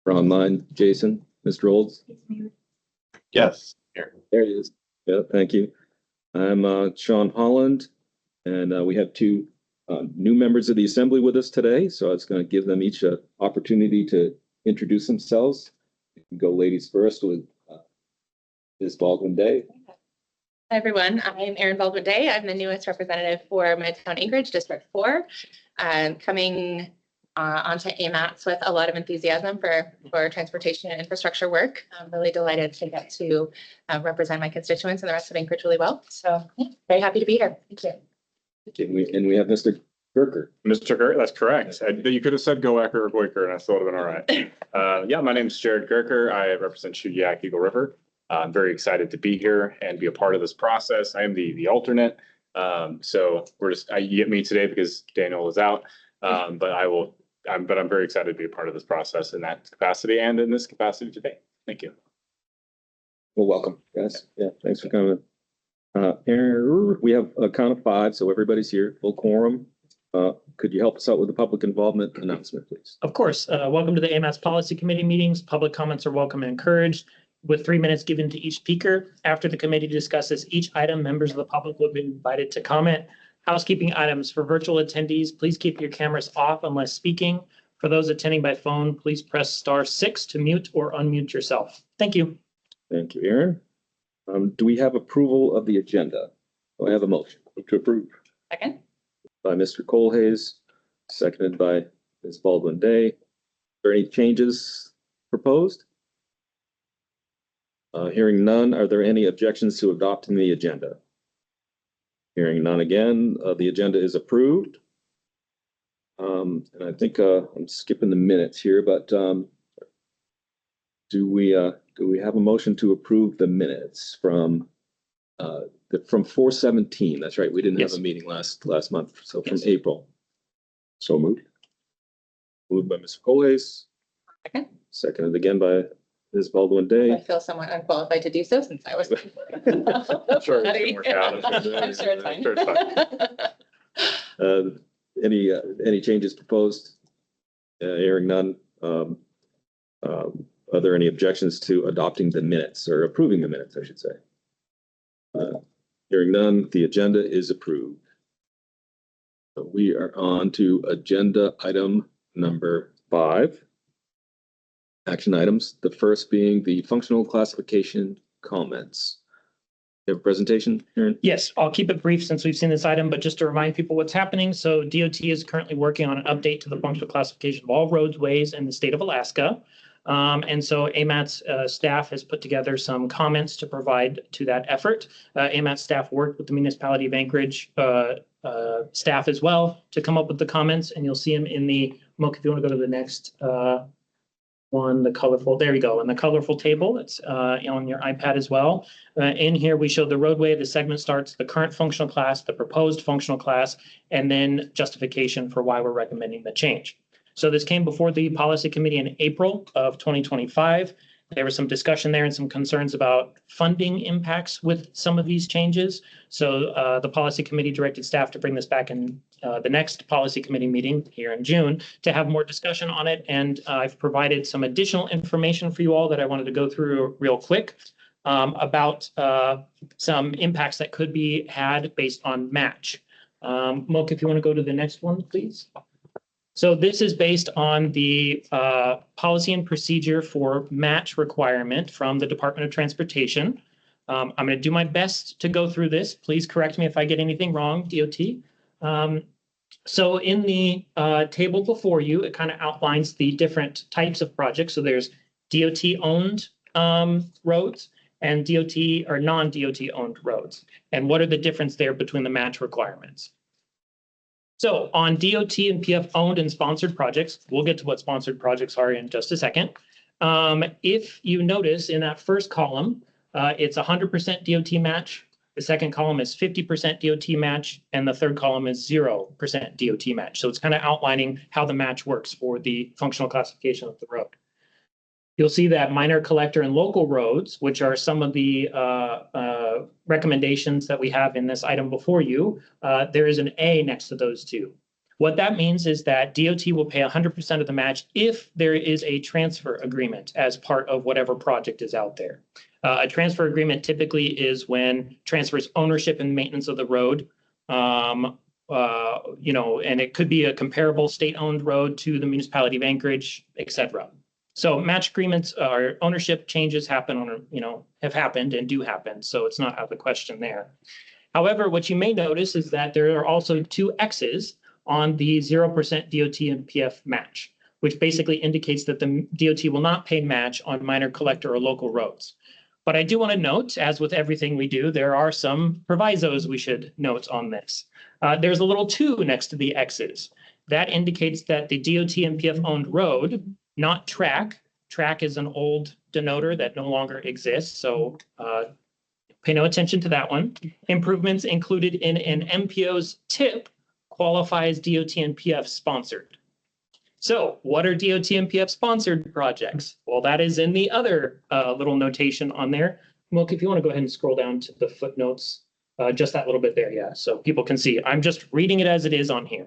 We're online. Jason, Mr. Olds. Yes. Here. There he is. Yeah, thank you. I'm Sean Holland, and we have two new members of the assembly with us today. So I was going to give them each an opportunity to introduce themselves. You can go ladies first with Ms. Baldwin-Day. Hi, everyone. I'm Erin Baldwin-Day. I'm the newest representative for Midtown Anchorage, District 4. Coming onto AMATS with a lot of enthusiasm for transportation and infrastructure work. I'm really delighted to get to represent my constituents and the rest of Anchorage really well. So yeah, very happy to be here. Thank you. Okay, and we have Mr. Gerker. Mr. Gerker, that's correct. You could have said Goecker or Goiker, and I still would have been all right. Yeah, my name is Jared Gerker. I represent Shugiak Eagle River. I'm very excited to be here and be a part of this process. I am the alternate. So you get me today because Daniel is out. But I'm very excited to be a part of this process in that capacity and in this capacity today. Thank you. Well, welcome, guys. Yeah, thanks for coming. Aaron, we have a count of 5, so everybody's here, full quorum. Could you help us out with the public involvement announcement, please? Of course. Welcome to the AMATS Policy Committee meetings. Public comments are welcome and encouraged, with 3 minutes given to each speaker. After the committee discusses each item, members of the public will be invited to comment. Housekeeping items for virtual attendees, please keep your cameras off unless speaking. For those attending by phone, please press *6 to mute or unmute yourself. Thank you. Thank you, Aaron. Do we have approval of the agenda? Do I have a motion to approve? Second. By Mr. Colhayes, seconded by Ms. Baldwin-Day. Are there any changes proposed? Hearing none, are there any objections to adopting the agenda? Hearing none again, the agenda is approved. And I think I'm skipping the minutes here, but do we have a motion to approve the minutes from 4/17? That's right. We didn't have a meeting last month, so from April. So moved. Moved by Mr. Colhayes. Second. Seconded again by Ms. Baldwin-Day. I feel somewhat unqualified to do so since I was. I'm sure it's gonna work out. I'm sure it's fine. Any changes proposed? Hearing none. Are there any objections to adopting the minutes or approving the minutes, I should say? Hearing none, the agenda is approved. So we are on to agenda item number 5. Action items, the first being the functional classification comments. You have a presentation, Aaron? Yes, I'll keep it brief since we've seen this item, but just to remind people what's happening. So DOT is currently working on an update to the functional classification of all roadways in the state of Alaska. And so AMATS staff has put together some comments to provide to that effort. AMATS staff worked with the municipality of Anchorage staff as well to come up with the comments, and you'll see them in the, Moke, if you want to go to the next one, the colorful, there you go, in the colorful table that's on your iPad as well. In here, we show the roadway, the segment starts, the current functional class, the proposed functional class, and then justification for why we're recommending the change. So this came before the policy committee in April of 2025. There was some discussion there and some concerns about funding impacts with some of these changes. So the policy committee directed staff to bring this back in the next policy committee meeting here in June to have more discussion on it. And I've provided some additional information for you all that I wanted to go through real quick about some impacts that could be had based on match. Moke, if you want to go to the next one, please. So this is based on the policy and procedure for match requirement from the Department of Transportation. I'm going to do my best to go through this. Please correct me if I get anything wrong, DOT. So in the table before you, it kind of outlines the different types of projects. So there's DOT-owned roads and DOT or non-DOT-owned roads. And what are the difference there between the match requirements? So on DOT and PF owned and sponsored projects, we'll get to what sponsored projects are in just a second. If you notice in that first column, it's 100% DOT match. The second column is 50% DOT match, and the third column is 0% DOT match. So it's kind of outlining how the match works for the functional classification of the road. You'll see that minor collector and local roads, which are some of the recommendations that we have in this item before you, there is an A next to those two. What that means is that DOT will pay 100% of the match if there is a transfer agreement as part of whatever project is out there. A transfer agreement typically is when transfers ownership and maintenance of the road. You know, and it could be a comparable state-owned road to the municipality of Anchorage, et cetera. So match agreements or ownership changes happen on, you know, have happened and do happen. So it's not out of the question there. However, what you may notice is that there are also two X's on the 0% DOT and PF match, which basically indicates that the DOT will not pay match on minor collector or local roads. But I do want to note, as with everything we do, there are some provisos we should note on this. There's a little 2 next to the X's. That indicates that the DOT and PF owned road, not track. Track is an old denoter that no longer exists. So pay no attention to that one. Improvements included in an MPO's tip qualify as DOT and PF sponsored. So what are DOT and PF sponsored projects? Well, that is in the other little notation on there. Milk, if you want to go ahead and scroll down to the footnotes, just that little bit there, yeah, so people can see. I'm just reading it as it is on here.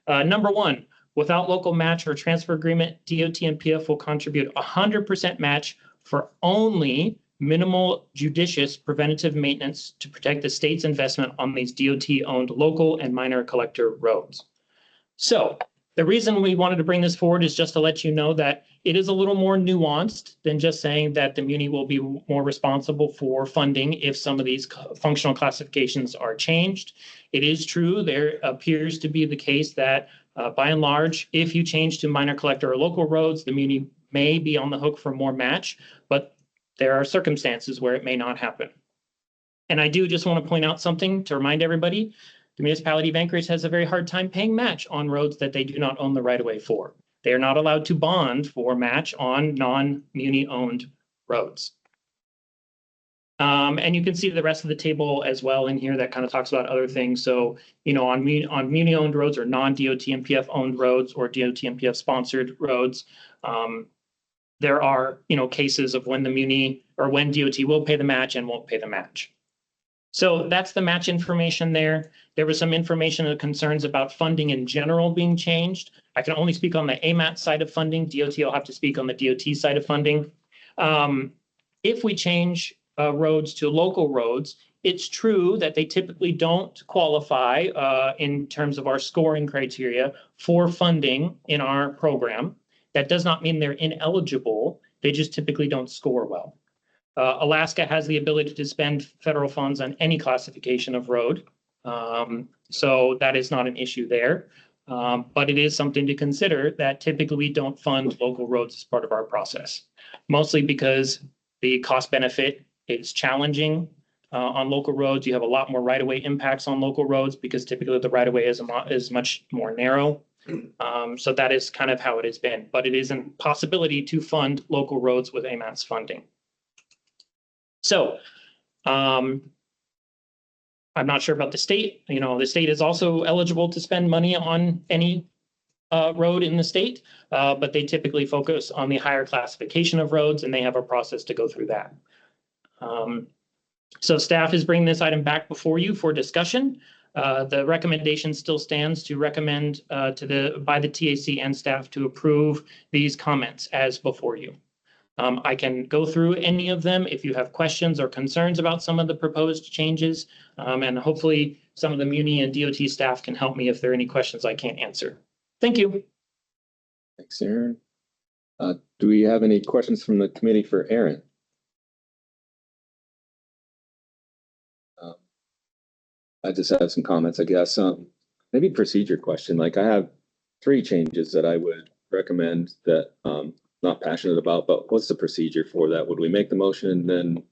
Number 1, without local match or transfer agreement, DOT and PF will contribute 100% match for only minimal judicious preventative maintenance to protect the state's investment on these DOT-owned local and minor collector roads. So the reason we wanted to bring this forward is just to let you know that it is a little more nuanced than just saying that the muni will be more responsible for funding if some of these functional classifications are changed. It is true, there appears to be the case that by and large, if you change to minor collector or local roads, the muni may be on the hook for more match, but there are circumstances where it may not happen. And I do just want to point out something to remind everybody. The municipality of Anchorage has a very hard time paying match on roads that they do not own the right-of-way for. They are not allowed to bond for match on non-muni owned roads. And you can see the rest of the table as well in here that kind of talks about other things. So, you know, on muni owned roads or non-DOT and PF owned roads or DOT and PF sponsored roads, there are, you know, cases of when the muni or when DOT will pay the match and won't pay the match. So that's the match information there. There was some information and concerns about funding in general being changed. I can only speak on the AMAT side of funding. DOT will have to speak on the DOT side of funding. If we change roads to local roads, it's true that they typically don't qualify in terms of our scoring criteria for funding in our program. That does not mean they're ineligible. They just typically don't score well. Alaska has the ability to spend federal funds on any classification of road. So that is not an issue there. But it is something to consider that typically we don't fund local roads as part of our process, mostly because the cost benefit is challenging on local roads. You have a lot more right-of-way impacts on local roads because typically the right-of-way is much more narrow. So that is kind of how it has been, but it is a possibility to fund local roads with AMAT's funding. So I'm not sure about the state. You know, the state is also eligible to spend money on any road in the state, but they typically focus on the higher classification of roads, and they have a process to go through that. So staff is bringing this item back before you for discussion. The recommendation still stands to recommend by the TAC and staff to approve these comments as before you. I can go through any of them if you have questions or concerns about some of the proposed changes, and hopefully some of the Muni and DOT staff can help me if there are any questions I can't answer. Thank you. Thanks, Aaron. Do we have any questions from the committee for Aaron? I just have some comments, I guess. Maybe procedure question. Like I have 3 changes that I would recommend that not passionate about, but what's the procedure for that? Would we make the motion and then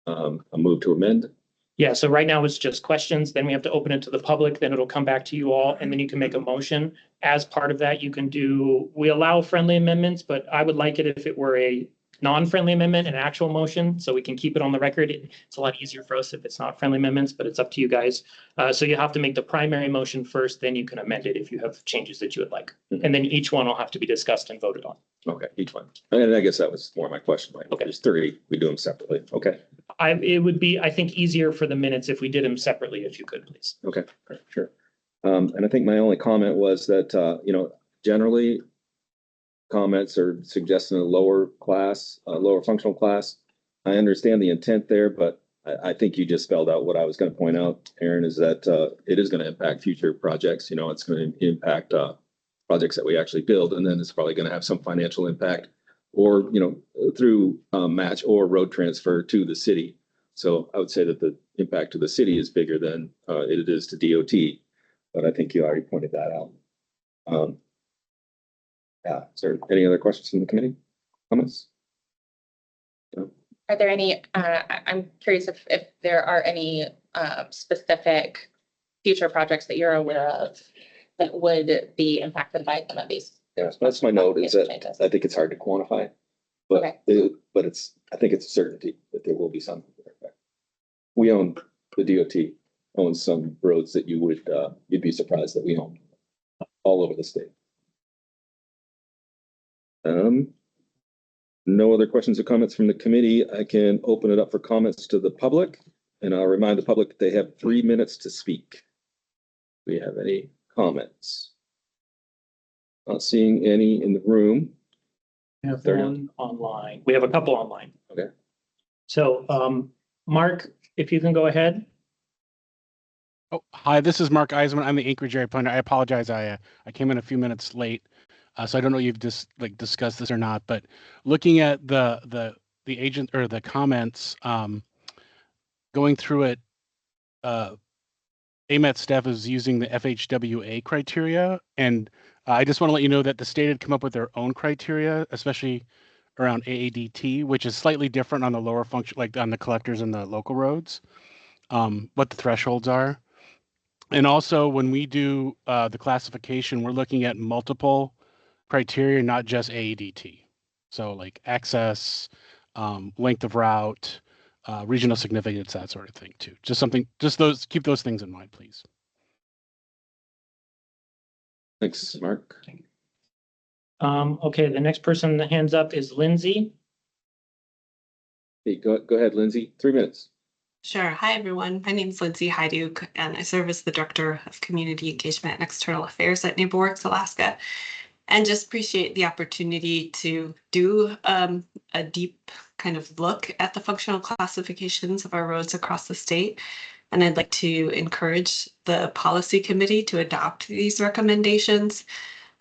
a move to amend? Yeah, so right now it's just questions, then we have to open it to the public, then it'll come back to you all, and then you can make a motion. As part of that, you can we allow friendly amendments, but I would like it if it were a non-friendly amendment, an actual motion, so we can keep it on the record. It's a lot easier for us if it's not friendly amendments, but it's up to you guys. So you have to make the primary motion first, then you can amend it if you have changes that you would like. Mm-hmm. And then each one will have to be discussed and voted on. Okay, each one. And I guess that was more my question. Like, okay, there's 3, we do them separately. Okay. It would be, I think, easier for the minutes if we did them separately, if you could, please. Okay, sure. And I think my only comment was that, generally comments are suggesting a lower class, a lower functional class. I understand the intent there, but I think you just spelled out what I was going to point out, Aaron, is that it is going to impact future projects. It's going to impact projects that we actually build, and then it's probably going to have some financial impact or, through match or road transfer to the city. So I would say that the impact to the city is bigger than it is to DOT, but I think you already pointed that out. Yeah, is there any other questions from the committee? Comments? Are there any, I'm curious if there are any specific future projects that you're aware of that would be impacted by some of these? Yeah, that's my note, is that I think it's hard to quantify. But Okay. but I think it's a certainty that there will be some. We own, the DOT owns some roads that you'd be surprised that we own all over the state. No other questions or comments from the committee. I can open it up for comments to the public, and I'll remind the public that they have 3 minutes to speak. Do we have any comments? Not seeing any in the room. We have one online. We have a couple online. Okay. So, Mark, if you can go ahead. Oh, hi, this is Mark Eisman. I'm the Anchorage area planner. I apologize. I came in a few minutes late. So I don't know if you've just discussed this or not, but looking at the agent or the comments, going through it, AMAT staff is using the FHWA criteria, and I just want to let you know that the state had come up with their own criteria, especially around AADT, which is slightly different on the lower function, like on the collectors and the local roads, what the thresholds are. And also when we do the classification, we're looking at multiple criteria, not just AADT. So like access, length of route, regional significance, that sort of thing too. Keep those things in mind, please. Thanks, Mark. Okay, the next person that hands up is Lindsay. Hey, go ahead, Lindsay. 3 minutes. Sure. Hi, everyone. My name is Lindsay Hyduk, and I serve as the Director of Community Engagement and External Affairs at NeighborWorks Alaska. And just appreciate the opportunity to do a deep kind of look at the functional classifications of our roads across the state. And I'd like to encourage the policy committee to adopt these recommendations.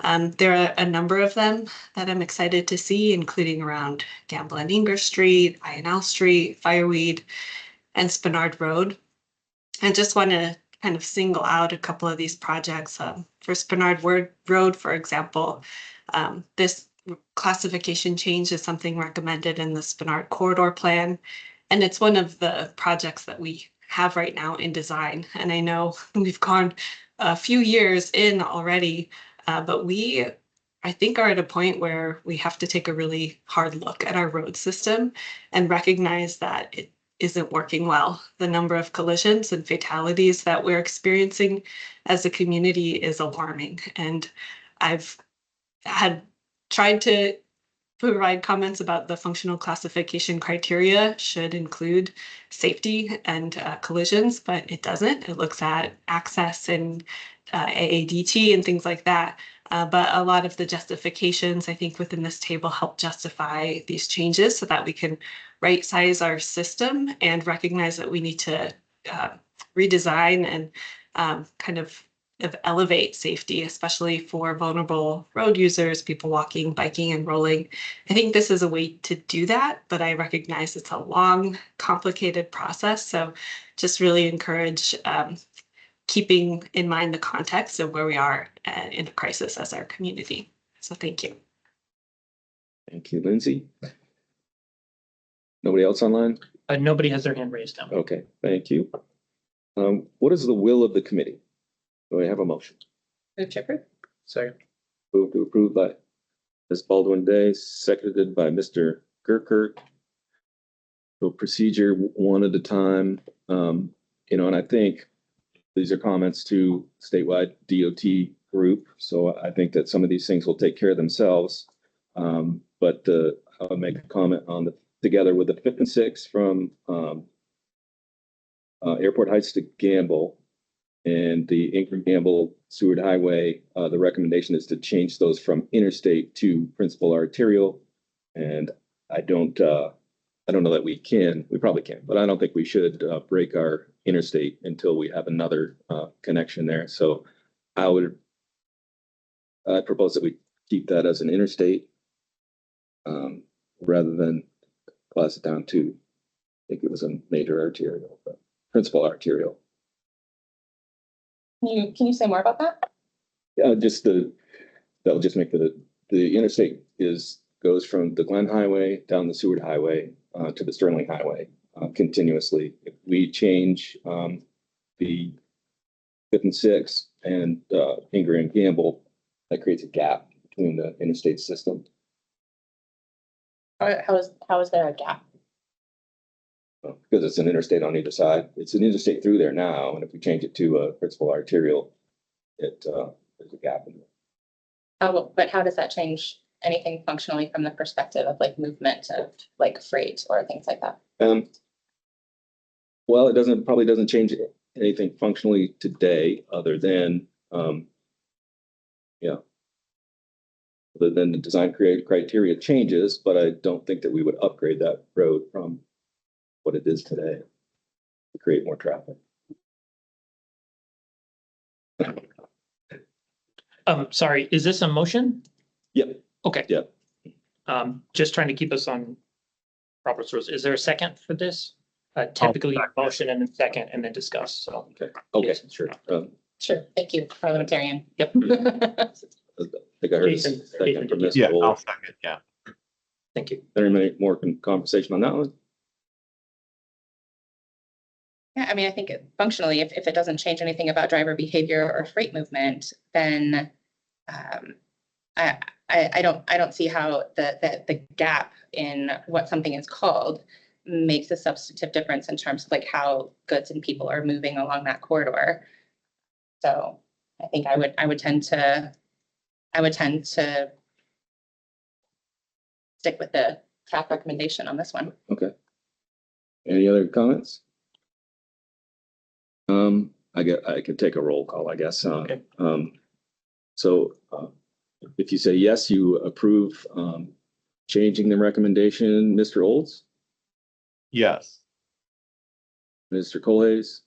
There are a number of them that I'm excited to see, including around Gamble and Inger Street, INL Street, Fireweed, and Spenard Road. I just want to kind of single out a couple of these projects. For Spenard Road, for example, this classification change is something recommended in the Spenard Corridor Plan, and it's one of the projects that we have right now in design. And I know we've gone a few years in already, but I think are at a point where we have to take a really hard look at our road system and recognize that it isn't working well. The number of collisions and fatalities that we're experiencing as a community is alarming. And I've had tried to provide comments about the functional classification criteria should include safety and collisions, but it doesn't. It looks at access and AADT and things like that. But a lot of the justifications, I think, within this table help justify these changes so that we can right-size our system and recognize that we need to redesign and kind of elevate safety, especially for vulnerable road users, people walking, biking, and rolling. I think this is a way to do that, but I recognize it's a long, complicated process. So just really encourage keeping in mind the context of where we are in a crisis as our community. So thank you. Thank you, Lindsay. Nobody else online? Nobody has their hand raised now. Okay, thank you. What is the will of the committee? Do I have a motion? Move to approve. Second. Move to approve by Ms. Baldwin Day, seconded by Mr. Gerker. So procedure one at a time. And I think these are comments to statewide DOT group. So I think that some of these things will take care of themselves. But I'll make a comment on together with the 5th and 6th from Airport Heights to Gamble, And the Ingram Gamble Seward Highway, the recommendation is to change those from interstate to principal arterial. And I don't know that we probably can, but I don't think we should break our interstate until we have another connection there. So I propose that we keep that as an interstate rather than class it down to, I think it was a major arterial, but principal arterial. Can you say more about that? That'll just make the interstate goes from the Glen Highway down the Seward Highway to the Sterling Highway continuously. If we change the 5th and 6th and Ingram and Gamble, that creates a gap between the interstate system. How is there a gap? Because it's an interstate on either side. It's an interstate through there now, and if we change it to a principal arterial, there's a gap in there. Oh, but how does that change anything functionally from the perspective of like movement of like freight or things like that? Well, it probably doesn't change anything functionally today, other than other than the design criteria changes, but I don't think that we would upgrade that road from what it is today to create more traffic. Sorry, is this a motion? Yep. Okay. Yep. Just trying to keep us on proper source. Is there a second for this? Typically motion and then second and then discuss, so. Okay, sure. Sure, thank you, parliamentarian. Yep. I think I heard a Jason, second from Ms. Yeah, Cole. I'll second, yeah. Thank you. Any more conversation on that one? Yeah, I mean, I think functionally, if it doesn't change anything about driver behavior or freight movement, then I don't see how the gap in what something is called makes a substantive difference in terms of like how goods and people are moving along that corridor. So I think I would tend to stick with the staff recommendation on this one. Okay. Any other comments? I could take a roll call, I guess. Okay. So if you say yes, you approve changing the recommendation, Mr. Olds, Yes. Mr. Colhayes,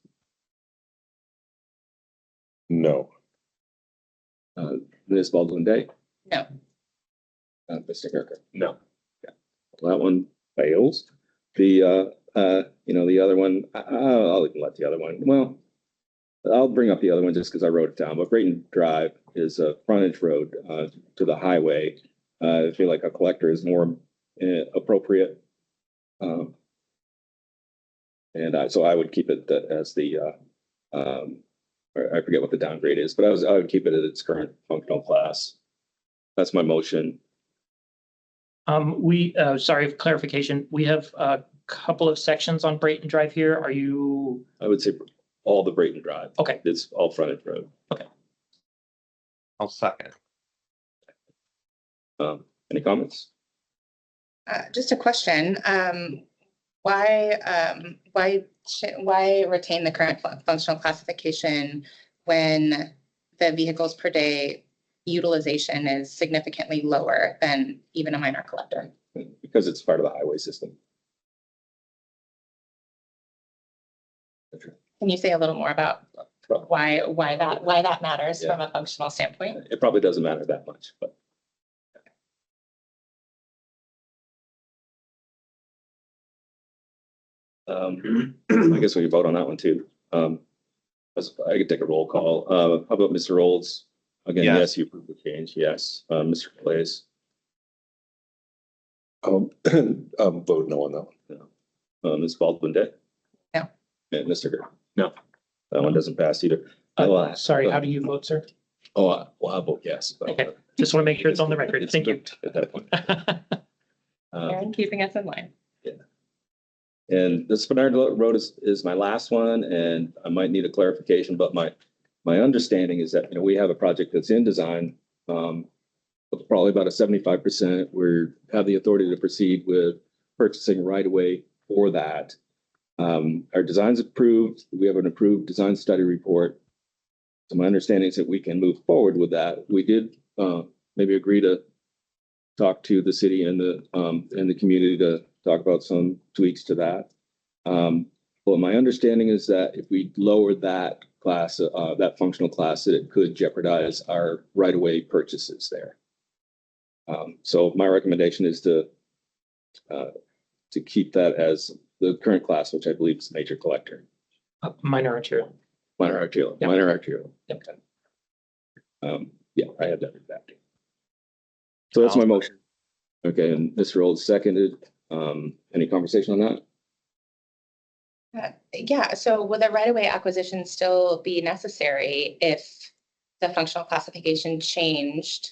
No. Ms. Baldwin Day, No, Mr. Kirker. No. That one fails. The other one, I'll even let the other one. Well, I'll bring up the other one just because I wrote it down. But Brayton Drive is a frontage road to the highway. I feel like a collector is more appropriate, and so I would keep it as the. I forget what the downgrade is, but I would keep it at its current functional class. That's my motion. Sorry, clarification. We have a couple of sections on Brayton Drive here. Are you? I would say all the Brayton Drive. Okay. It's all frontage road. I'll second. Any comments? just a question. Why retain the current functional classification when the vehicles per day utilization is significantly lower than even a minor collector? Because it's part of the highway system. Can you say a little more about why that matters from a functional standpoint? It probably doesn't matter that much, but. I guess we can vote on that one too. I could take a roll call. How about Mr. Olds? Again, yes, you approve the change. Yes. Mr. Clays. Vote no on that one. No. Ms. Baldwin Day? No. And Mr. Gurr? No. That one doesn't pass either. Sorry, how do you vote, sir? Oh, well, I vote yes. But, Okay, just want to make sure it's on the record. Thank you. At that point. Aaron, keeping us in line. And this Bernard Road is my last one, and I might need a clarification, but my understanding is that, we have a project that's in design, probably about a 75%. We have the authority to proceed with purchasing right away for that. Our design's approved. We have an approved design study report. So my understanding is that we can move forward with that. We did maybe agree to talk to the city and the community to talk about some tweaks to that. But my understanding is that if we lower that class, that functional class, that it could jeopardize our right-of-way purchases there. So my recommendation is to keep that as the current class, which I believe is major collector. Minor arterial. Minor arterial, Yep. minor arterial. Yep. Yeah, I had that exactly. So that's my motion. Okay, and Mr. Old seconded. Any conversation on that? Yeah, so will the right-of-way acquisition still be necessary if the functional classification changed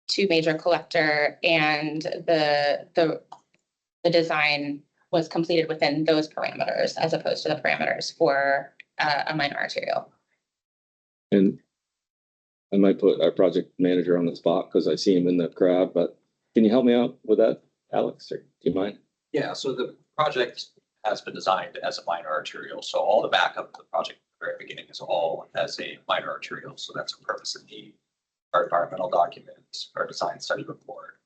to major collector and the design was completed within those parameters as opposed to the parameters for a minor arterial? And I might put our project manager on the spot because I see him in the crowd, but can you help me out with that, Alex, or do you mind? Yeah, so the project has been designed as a minor arterial, so all the backup of the project at the very beginning is all as a minor arterial. So that's a purpose of need, our environmental documents, our design study report.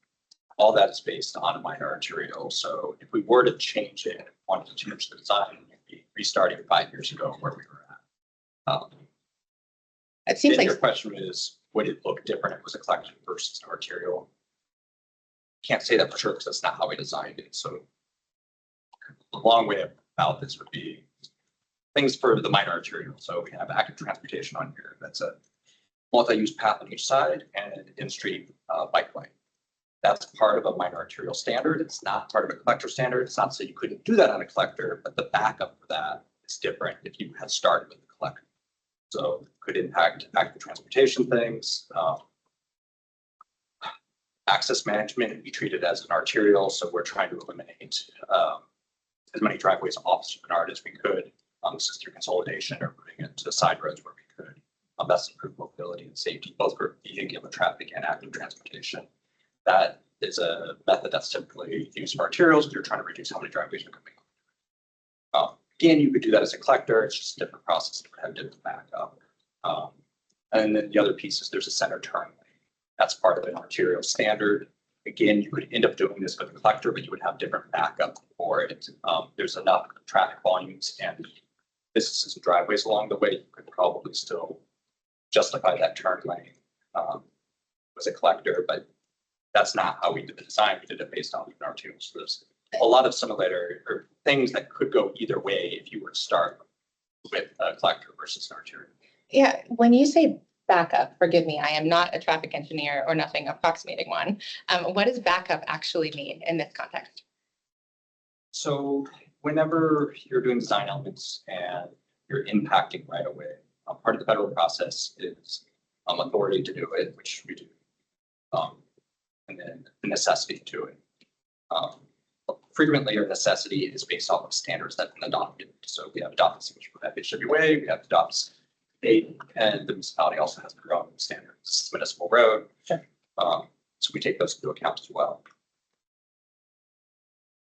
All that is based on a minor arterial. So if we were to change it, wanted to change the design, we'd be restarting 5 years ago where we were at. It seems Then like your question is, would it look different if it was a collector versus an arterial? Can't say that for sure because that's not how we designed it. So the long way about this would be things for the minor arterial. So we have active transportation on here. That's a multi-use path on each side and an in-street bike lane. That's part of a minor arterial standard. It's not part of a collector standard. It's not so you couldn't do that on a collector, but the backup for that is different if you had started with the collector. So could impact active transportation things. Access management, we treat it as an arterial, so we're trying to eliminate as many driveways off Bernard as we could. This is through consolidation or moving it to side roads where we could. That's improved mobility and safety, both for vehicular traffic and active transportation. That is a method that's typically used for arterials if you're trying to reduce how many driveways are coming up. Again, you could do that as a collector. It's just a different process. It would have different backup. And then the other piece is there's a center turn lane. That's part of an arterial standard. Again, you could end up doing this with a collector, but you would have different backup for it. There's enough traffic volumes and businesses and driveways along the way. You could probably still justify that turn lane as a collector, but that's not how we did the design. We did it based on an arterial. So there's a lot of similar or things that could go either way if you were to start with a collector versus an arterial. Yeah, when you say backup, forgive me, I am not a traffic engineer or nothing approximating one. What does backup actually mean in this context? So whenever you're doing design elements and you're impacting right away, part of the federal process is authority to do it, which we do, and then the necessity to it. Frequently, our necessity is based off of standards that have been adopted. So we have adopted UPWP, we have adopted state, and the municipality also has their own standards. This is a municipal road. Sure. So we take those into account as well.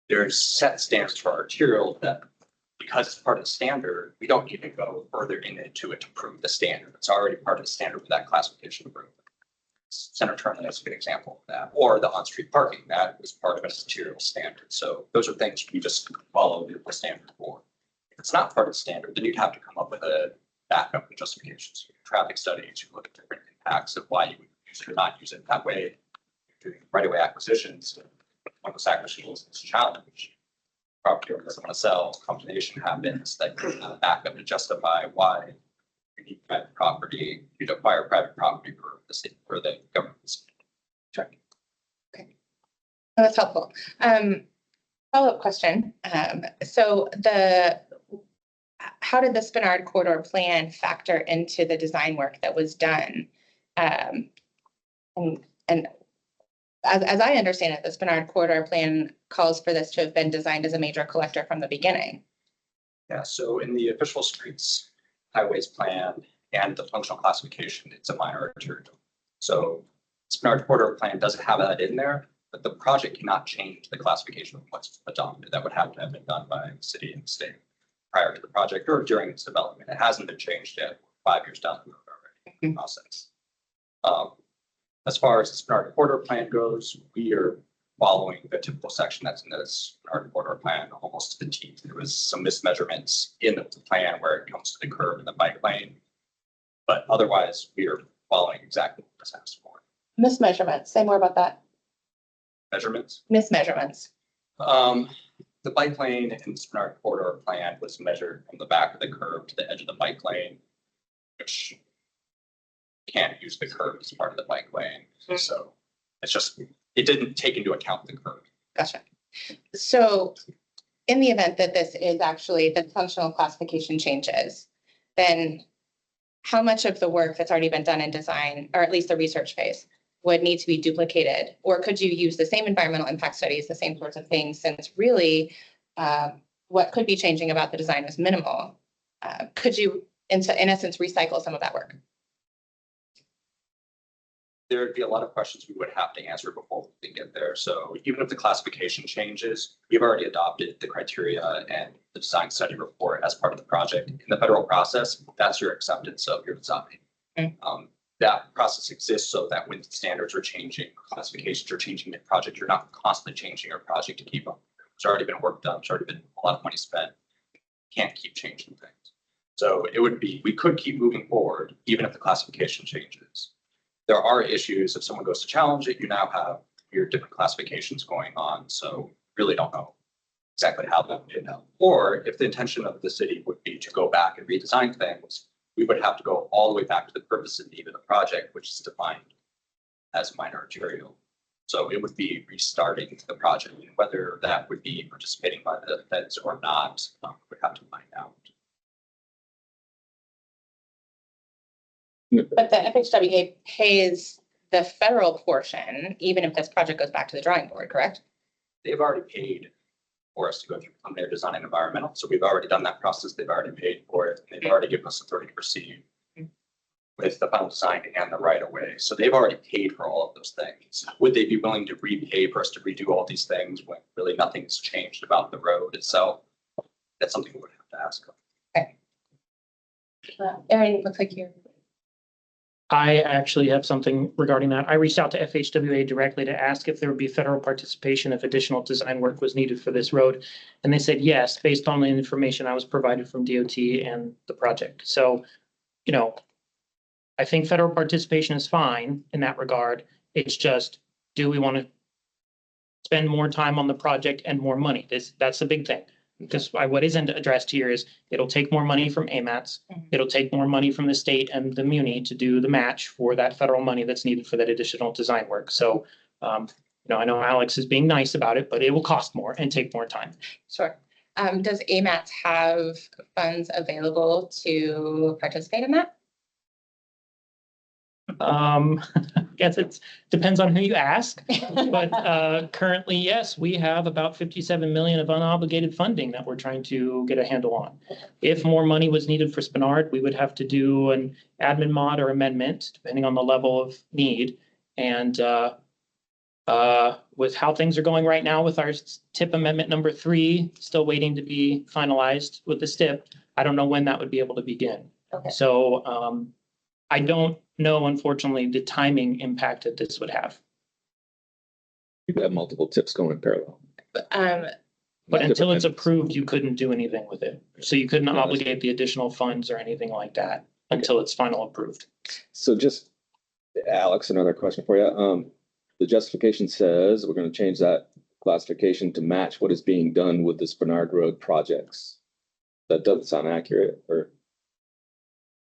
There's set standards for arterial that, because it's part of the standard, we don't need to go further into it to prove the standard. It's already part of the standard for that classification group. Center turn lane is a good example of that, or the on-street parking, that was part of an arterial standard. So those are things you just follow the standard for. If it's not part of the standard, then you'd have to come up with a backup and justifications. You do traffic studies, you look at different impacts of why you would use it or not use it that way. Doing right-of-way acquisitions, one of those acquisitions is a challenge. Property owner doesn't want to sell, combination happens, that you have a backup to justify why you need private property, you'd acquire private property for the state, for the government. Sure. Okay. Oh, that's helpful. Follow-up question. So how did the Spinard corridor plan factor into the design work that was done? And as I understand it, the Spinard corridor plan calls for this to have been designed as a major collector from the beginning. Yeah, so in the official streets highways plan and the functional classification, it's a minor arterial. So Spinard corridor plan doesn't have that in there, but the project cannot change the classification of what's adopted. That would have to have been done by the city and the state prior to the project or during its development. It hasn't been changed yet. 5 years down the road already. process. As far as the Spinard Corridor Plan goes, we are following the typical section that's in the Spinard Corridor Plan almost to the T. There was some mismeasurements in the plan where it comes to the curb and the bike lane. But otherwise, we are following exactly what was asked for. Mismeasurements, say more about that. Measurements. Mismeasurements. The bike lane in the Spinard Corridor Plan was measured from the back of the curb to the edge of the bike lane, which can't use the curb as part of the bike lane. So it's just, it didn't take into account the curb. Gotcha. So in the event that this is actually the functional classification changes, then how much of the work that's already been done in design, or at least the research phase, would need to be duplicated? Or could you use the same environmental impact studies, the same sorts of things, since really what could be changing about the design was minimal? Could you, in essence, recycle some of that work? There'd be a lot of questions we would have to answer before we can get there. So even if the classification changes, we've already adopted the criteria and the design study report as part of the project. In the federal process, that's your acceptance of your design. That process exists so that when standards are changing, classifications are changing the project, you're not constantly changing your project to keep up. It's already been work done. It's already been a lot of money spent. Can't keep changing things. So it would be, we could keep moving forward even if the classification changes. There are issues if someone goes to challenge it, you now have your different classifications going on. So really don't know exactly how that would end up. Or if the intention of the city would be to go back and redesign things, we would have to go all the way back to the purpose and need of the project, which is defined as minor arterial. So it would be restarting the project, and whether that would be participating by the feds or not, we'd have to find out. But the FHWA pays the federal portion, even if this project goes back to the drawing board, correct? They've already paid for us to go through preliminary design and environmental. So we've already done that process. They've already paid for it. And they've already given us authority to proceed with the final design and the right of way. So they've already paid for all of those things. Would they be willing to repay for us to redo all these things when really nothing's changed about the road itself? That's something we would have to ask. Okay. Erin, looks like you're. I actually have something regarding that. I reached out to FHWA directly to ask if there would be federal participation if additional design work was needed for this road. And they said yes, based on the information I was provided from DOT and the project. So, you know, I think federal participation is fine in that regard. It's just, do we want to spend more time on the project and more money? That's the big thing. Because what isn't addressed here is it'll take more money from AMATs. It'll take more money from the state and the muni to do the match for that federal money that's needed for that additional design work. So, you know, I know Alex is being nice about it, but it will cost more and take more time. Sure. Does AMATs have funds available to participate in that? Guess it depends on who you ask, but currently, yes, we have about 57 million of unobligated funding that we're trying to get a handle on. If more money was needed for Spinard, we would have to do an admin mod or amendment, depending on the level of need. And with how things are going right now with our TIP amendment number 3, still waiting to be finalized with the STIP, I don't know when that would be able to begin. Okay. So I don't know, unfortunately, the timing impact that this would have. You have multiple tips going in parallel. But until it's approved, you couldn't do anything with it. So you couldn't obligate the additional funds or anything like that until it's final approved. So just, Alex, another question for you. The justification says we're going to change that classification to match what is being done with the Spinard Road projects. That doesn't sound accurate, or?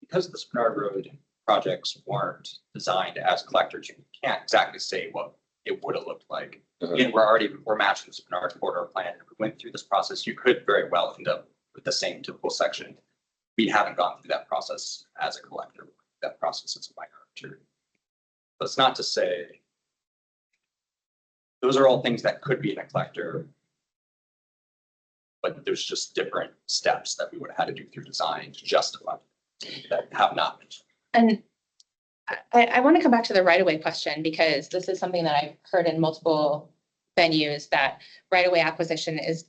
Because the Spinard Road projects weren't designed as collectors, you can't exactly say what it would have looked like. Again, we're matching the Spinard Corridor Plan. If we went through this process, you could very well end up with the same typical section. We haven't gone through that process as a collector. That process is a minor arterial. But it's not to say those are all things that could be in a collector, but there's just different steps that we would have had to do through design to justify that have not been. And I want to come back to the right-of-way question, because this is something that I've heard in multiple venues, that right-of-way acquisition is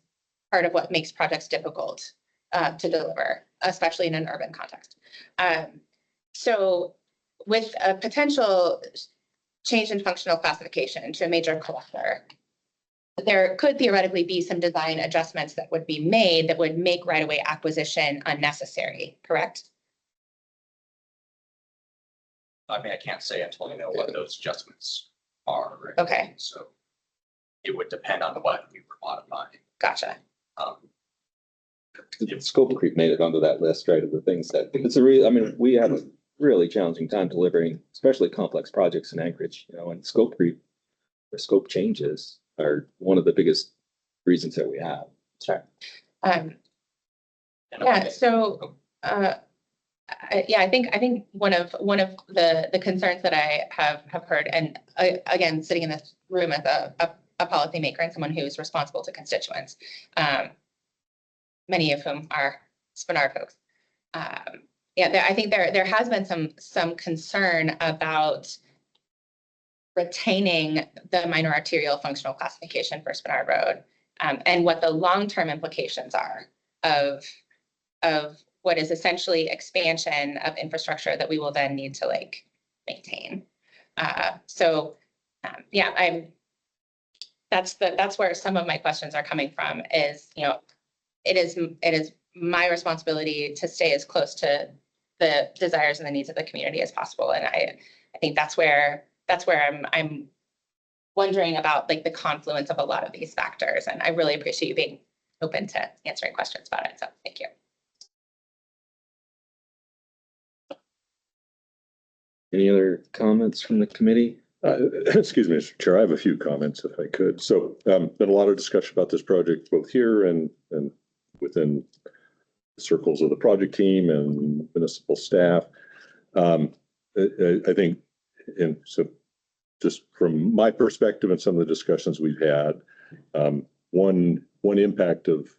part of what makes projects difficult to deliver, especially in an urban context. So with a potential change in functional classification to a major collector, there could theoretically be some design adjustments that would be made that would make right-of-way acquisition unnecessary, correct? I mean, I can't say until I know what those adjustments are. Right? Okay. So it would depend on what we were modifying. Gotcha. Scope Creep made it onto that list, right, of the things that, it's I mean, we have a really challenging time delivering, especially complex projects in Anchorage, you know, and scope creep, or scope changes are one of the biggest reasons that we have. Sure. And Yeah, so, yeah, I think one of the concerns that I have heard, and again, sitting in this room as a policymaker and someone who's responsible to constituents, many of whom are Spenard folks. Yeah, I think there has been some concern about retaining the minor arterial functional classification for Spenard Road, and what the long-term implications are of what is essentially expansion of infrastructure that we will then need to maintain. Yeah, that's where some of my questions are coming from is, you know, it is my responsibility to stay as close to the desires and the needs of the community as possible. And I think that's where I'm wondering about the confluence of a lot of these factors. And I really appreciate you being open to answering questions about it. So thank you. Any other comments from the committee? Excuse me, Mr. Chair, I have a few comments if I could. So been a lot of discussion about this project, both here and within the circles of the project team and municipal staff. I think, and so just from my perspective and some of the discussions we've had, one impact of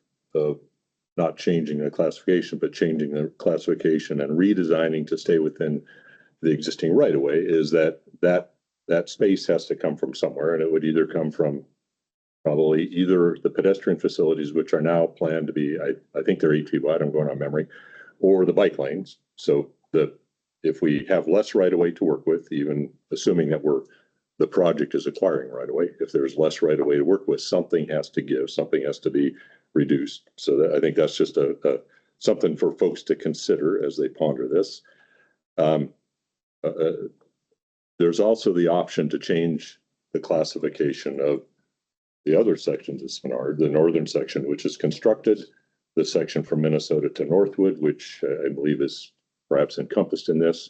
not changing the classification, but changing the classification and redesigning to stay within the existing right of way is that space has to come from somewhere, and it would either come from probably either the pedestrian facilities, which are now planned to be, I think they're 8 feet wide, I'm going on memory, or the bike lanes. So if we have less right of way to work with, even assuming that the project is acquiring right of way, if there's less right of way to work with, something has to give, something has to be reduced. So I think that's just something for folks to consider as they ponder this. There's also the option to change the classification of the other sections of Spenard, the northern section, which is constructed, the section from Minnesota to Northwood, which I believe is perhaps encompassed in this,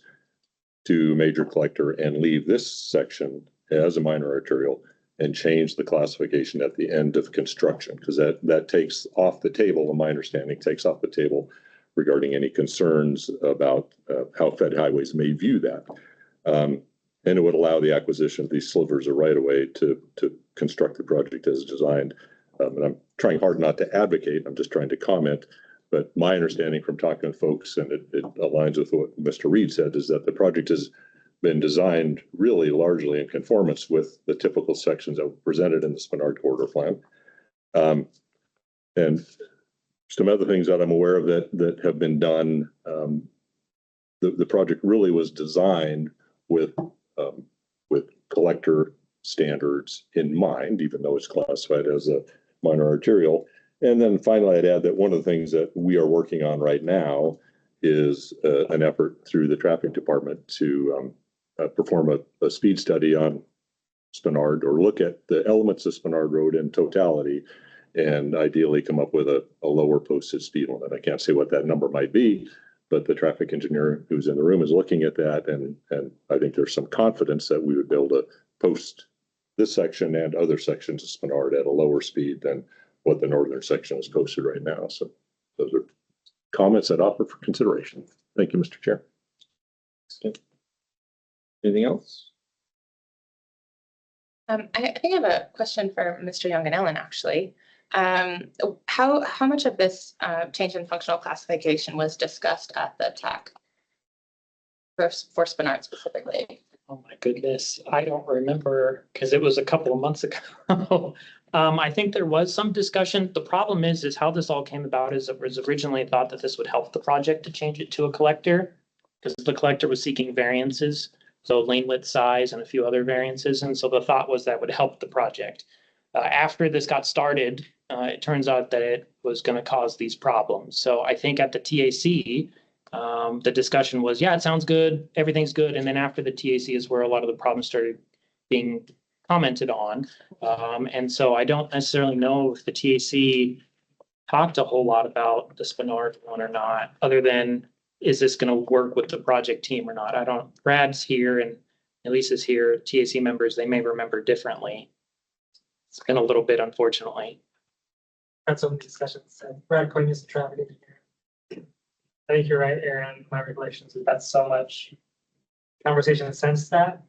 to major collector, and leave this section as a minor arterial and change the classification at the end of construction, because that takes off the table, in my understanding, takes off the table regarding any concerns about how Fed Highways may view that. And it would allow the acquisition of these slivers of right of way to construct the project as designed. And I'm trying hard not to advocate, I'm just trying to comment. But my understanding from talking to folks, and it aligns with what Mr. Reed said, is that the project has been designed really largely in conformance with the typical sections that were presented in the Spenard Corridor Plan. And some other things that I'm aware of that have been done, the project really was designed with collector standards in mind, even though it's classified as a minor arterial. And then finally, I'd add that one of the things that we are working on right now is an effort through the traffic department to perform a speed study on Spenard, or look at the elements of Spenard Road in totality, and ideally come up with a lower posted speed limit. I can't say what that number might be, but the traffic engineer who's in the room is looking at that, and I think there's some confidence that we would be able to post this section and other sections of Spenard at a lower speed than what the northern section is posted right now. So those are comments I'd offer for consideration. Thank you, Mr. Chair. Anything else? I think I have a question for Mr. Young and Ellen, actually. How much of this change in functional classification was discussed at the TAC for Spenard specifically? Oh my goodness, I don't remember because it was a couple of months ago. I think there was some discussion. The problem is how this all came about is it was originally thought that this would help the project to change it to a collector. because the collector was seeking variances, so lane width, size, and a few other variances. And so the thought was that would help the project. After this got started, it turns out that it was going to cause these problems. So I think at the TAC, the discussion was, yeah, it sounds good, everything's good. And then after the TAC is where a lot of the problems started being commented on. And so I don't necessarily know if the TAC talked a whole lot about the Spinard one or not, other than, is this going to work with the project team or not? I don't, Brad's here and Elisa's here, TAC members, they may remember differently. It's been a little bit, unfortunately. Had some discussions. Brad Quinn is the traffic engineer. I think you're right, Aaron. My recollections is that's so much conversation since that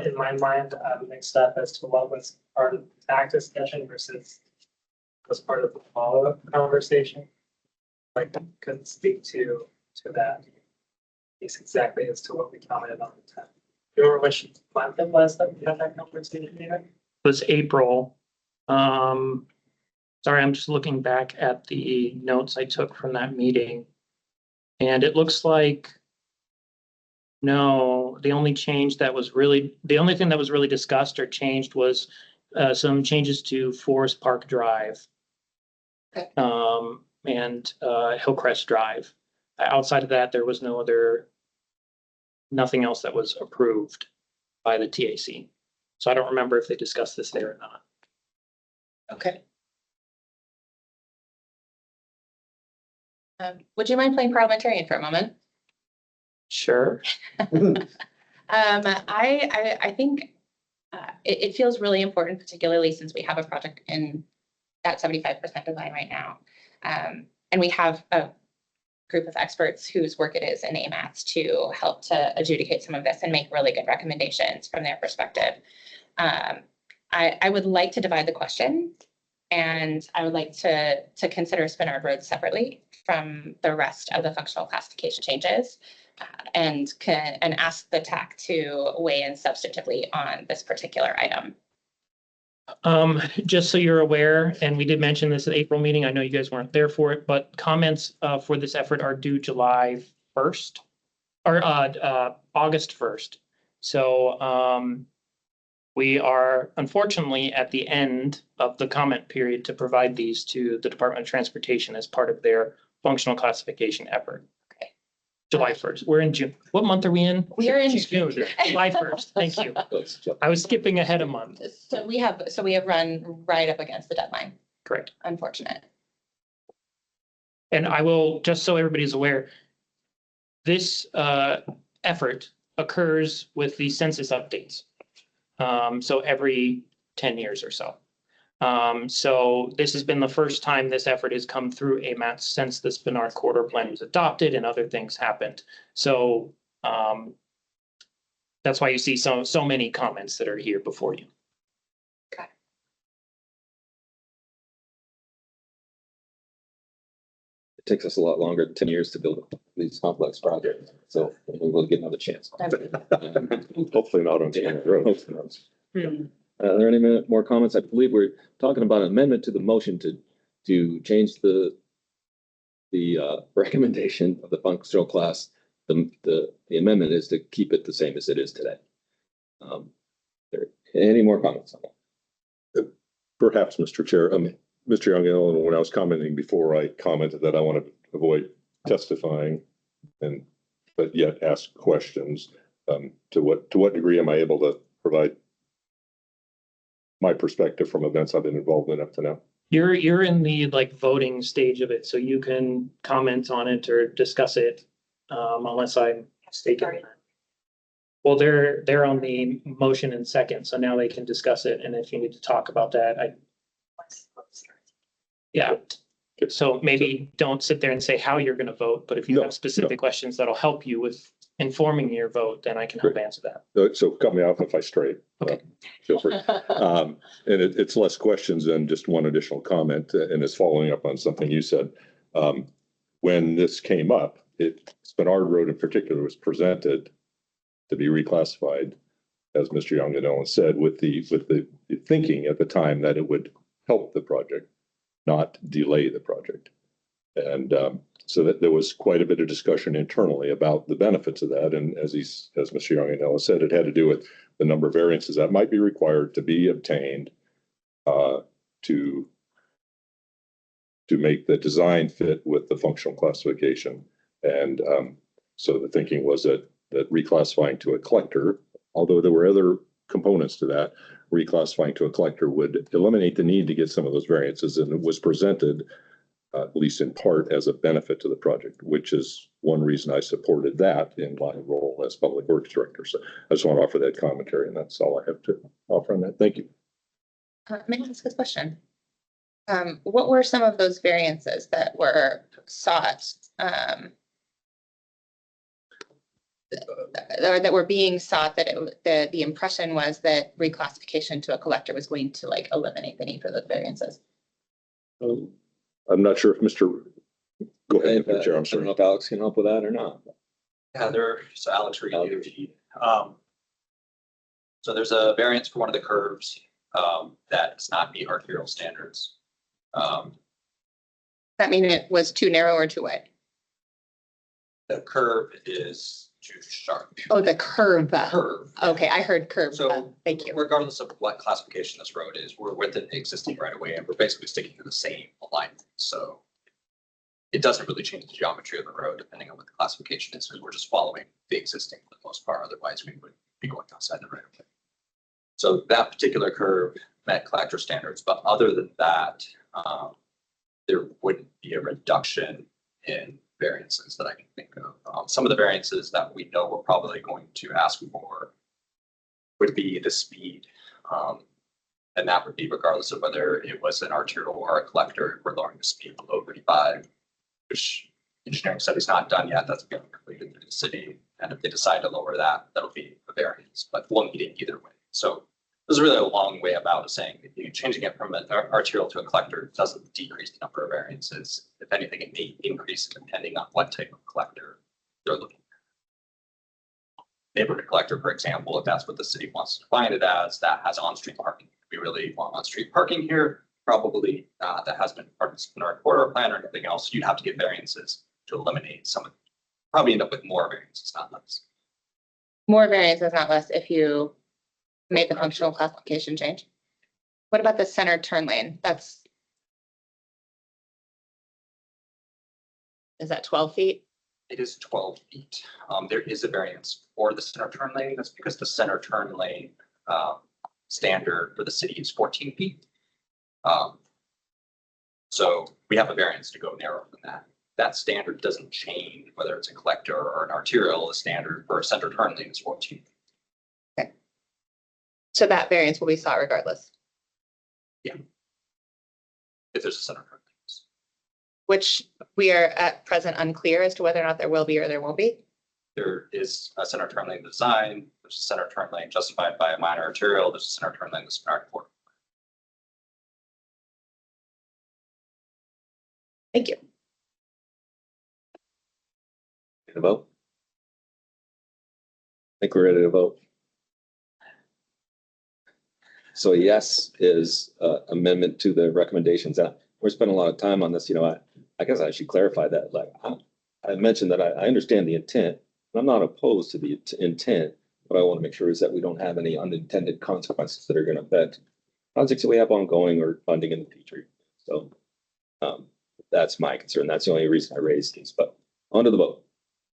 in my mind, I'm mixed up as to what was part of the back discussion versus was part of the follow-up conversation. I couldn't speak to that piece exactly as to what we commented on the time. Do you remember which month it was that we had that conversation? It was April. Sorry, I'm just looking back at the notes I took from that meeting. And it looks like, no, the only thing that was really discussed or changed was some changes to Forest Park Drive. Okay. And Hillcrest Drive. Outside of that, there was nothing else that was approved by the TAC. So I don't remember if they discussed this there or not. Okay. Would you mind playing parliamentarian for a moment? Sure. I think it feels really important, particularly since we have a project in that 75% design right now. And we have a group of experts whose work it is in AMATs to help to adjudicate some of this and make really good recommendations from their perspective. I would like to divide the question, and I would like to consider Spinard Road separately from the rest of the functional classification changes, and ask the TAC to weigh in substantively on this particular item. Just so you're aware, and we did mention this at the April meeting, I know you guys weren't there for it, but comments for this effort are due July 1st or August 1st. So we are unfortunately at the end of the comment period to provide these to the Department of Transportation as part of their functional classification effort. Okay. July 1st. We're in June. What month are we in? We are in June. July 1st. Thank you. I was skipping ahead a month. So we have run right up against the deadline. Correct. Unfortunate. And I will, just so everybody's aware, this effort occurs with the census updates. So every 10 years or so. So this has been the first time this effort has come through AMAT since the Spinard Corridor Plan was adopted and other things happened. So that's why you see so many comments that are here before you. Okay. It takes us a lot longer than 10 years to build these complex projects, so we will get another chance. Hopefully not on Spinard Road. Are there any more comments? I believe we're talking about an amendment to the motion to change the recommendation of the functional class. The amendment is to keep it the same as it is today. Any more comments on that? Perhaps, Mr. Chair. Mr. Young, when I was commenting before, I commented that I wanted to avoid testifying but yet ask questions. To what degree am I able to provide my perspective from events I've been involved in up to now? You're in the voting stage of it, so you can comment on it or discuss it, unless I'm mistaken. Well, they're on the motion and second, so now they can discuss it, and if you need to talk about that, yeah. So maybe don't sit there and say how you're going to vote, but if you have specific questions that'll help you with informing your vote, then I can help answer that. So cut me off if I stray. Okay. Feel free. And it's less questions than just one additional comment, and it's following up on something you said. When this came up, Spinard Road in particular was presented to be reclassified, as Mr. Young said, with the thinking at the time that it would help the project, not delay the project. And So that there was quite a bit of discussion internally about the benefits of that. And as Mr. Young and Ella said, it had to do with the number of variances that might be required to be obtained to make the design fit with the functional classification. And so the thinking was that reclassifying to a collector, although there were other components to that, reclassifying to a collector would eliminate the need to get some of those variances. And it was presented, at least in part, as a benefit to the project, which is one reason I supported that in my role as Public Works Director. So I just want to offer that commentary, and that's all I have to offer on that. Thank you. May I ask a question? What were some of those variances that were sought? Or that were being sought, that the impression was that reclassification to a collector was going to like eliminate the need for those variances. I'm not sure if go ahead, Chair, I'm I don't sorry. know if Alex can help with that or not. Yeah, so Alex reviewed. So there's a variance for one of the curves that does not meet arterial standards. That mean it was too narrow or too wide? The curve is too sharp. Oh, the curve. Curve. Okay, I heard curve. So Thank you. regardless of what classification this road is, we're within the existing right of way and we're basically sticking to the same alignment. So it doesn't really change the geometry of the road depending on what the classification is, because we're just following the existing for the most part. Otherwise, we would be going outside the right of way. So that particular curve met collector standards, but other than that, there wouldn't be a reduction in variances that I can think of. Some of the variances that we know we're probably going to ask for would be the speed. And that would be regardless of whether it was an arterial or a collector. If we're lowering the speed below 35, which engineering study's not done yet. That's being completed through the city. And if they decide to lower that, that'll be a variance, but we'll need it either way. So this is really a long way about saying that you changing it from an arterial to a collector doesn't decrease the number of variances. If anything, it may increase depending on what type of collector they're looking at. Neighborhood collector, for example, if that's what the city wants to define it as, that has on-street parking. We really want on-street parking here. Probably that has been part of our corridor plan or anything else. You'd have to get variances to eliminate some of. Probably end up with more variances, not less. More variances, not less, if you made the functional classification change. What about the center turn lane? Is that 12 feet? It is 12 feet. There is a variance for the center turn lane. That's because the center turn lane standard for the city is 14 feet. So we have a variance to go narrower than that. That standard doesn't change whether it's a collector or an arterial. The standard for a center turn lane is 14. Okay. So that variance will be sought regardless. Yeah. If there's a center turn lane. Which we are at present unclear as to whether or not there will be or there won't be. There is a center turn lane design. There's a center turn lane justified by a minor arterial. There's a center turn lane that's marked for. Thank you. To vote? I think we're ready to vote. So yes is amendment to the recommendations. We're spending a lot of time on this. I guess I should clarify that. Like I mentioned that I understand the intent. I'm not opposed to the intent. What I want to make sure is that we don't have any unintended consequences that are going to affect projects that we have ongoing or funding in the future. So that's my concern. That's the only reason I raised these. But on to the vote.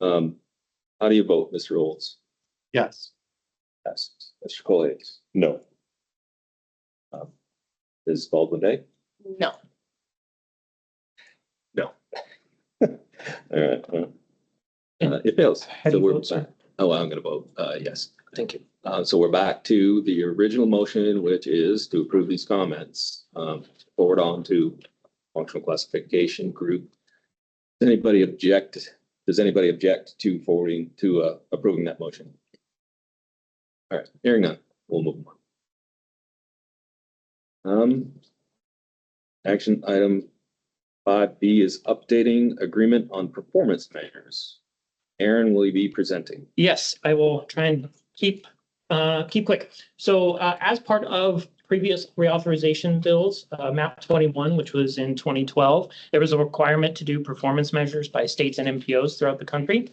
How do you vote, Mr. Olds? Yes. Yes. Mr. Coley? No. Ms. Baldwin-Day? No. No. All right. It fails. How do So you we're vote, sir? back. Oh, I'm going to vote yes. Thank you. So we're back to the original motion, which is to approve these comments. Forward on to functional classification group. Does anybody object? Does anybody object to forwarding to approving that motion? All right, hearing none, we'll move on. Action item 5B is updating agreement on performance measures. Aaron, will you be presenting? Yes, I will try and keep quick. So as part of previous reauthorization bills, MAP 21, which was in 2012, there was a requirement to do performance measures by states and MPOs throughout the country.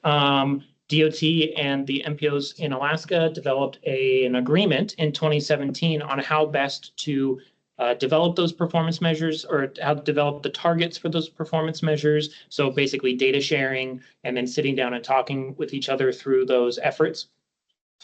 DOT and the MPOs in Alaska developed an agreement in 2017 on how best to develop those performance measures, or how to develop the targets for those performance measures. So basically data sharing and then sitting down and talking with each other through those efforts.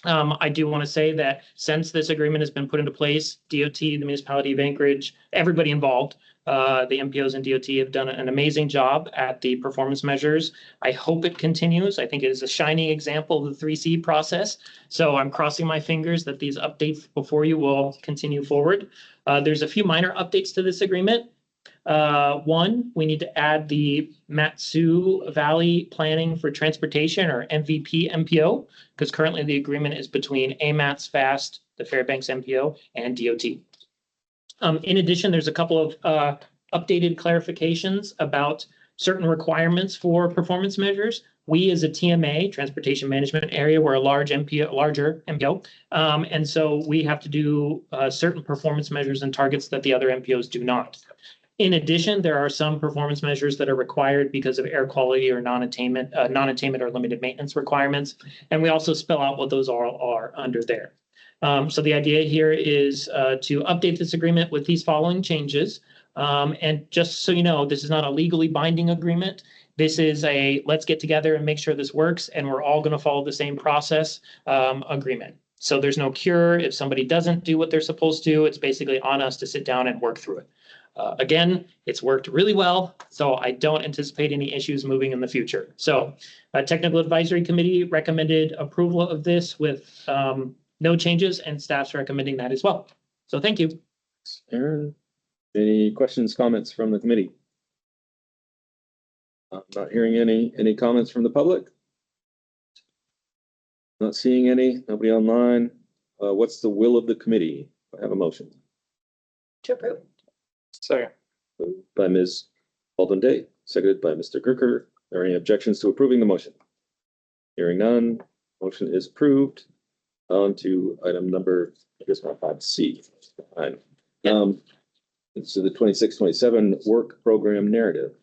I do want to say that since this agreement has been put into place, DOT, the municipality of Anchorage, everybody involved, the MPOs and DOT have done an amazing job at the performance measures. I hope it continues. I think it is a shining example of the 3C process. So I'm crossing my fingers that these updates before you will continue forward. There's a few minor updates to this agreement. One, we need to add the Mat-Su Valley Planning for Transportation, or MVP MPO, because currently the agreement is between AMATS, FAST, the Fairbanks MPO, and DOT. In addition, there's a couple of updated clarifications about certain requirements for performance measures. We, as a TMA, Transportation Management Area, we're a larger MPO, and so we have to do certain performance measures and targets that the other MPOs do not. In addition, there are some performance measures that are required because of air quality or non-attainment or limited maintenance requirements. And we also spell out what those all are under there. So the idea here is to update this agreement with these following changes. And just so you know, this is not a legally binding agreement. This is a let's get together and make sure this works, and we're all going to follow the same process agreement. So there's no cure if somebody doesn't do what they're supposed to. It's basically on us to sit down and work through it. Again, it's worked really well, so I don't anticipate any issues moving in the future. So Technical Advisory Committee recommended approval of this with no changes, and staff's recommending that as well. So thank you. Aaron, any questions, comments from the committee? I'm not hearing any comments from the public. Not seeing any, nobody online. What's the will of the committee? I have a motion. To approve. Second. Moved by Ms. Alden Day, seconded by Mr. Kirker. Are there any objections to approving the motion? Hearing none, motion is approved. On to item number, I guess, 5C. Fine. So the 26-27 work program narrative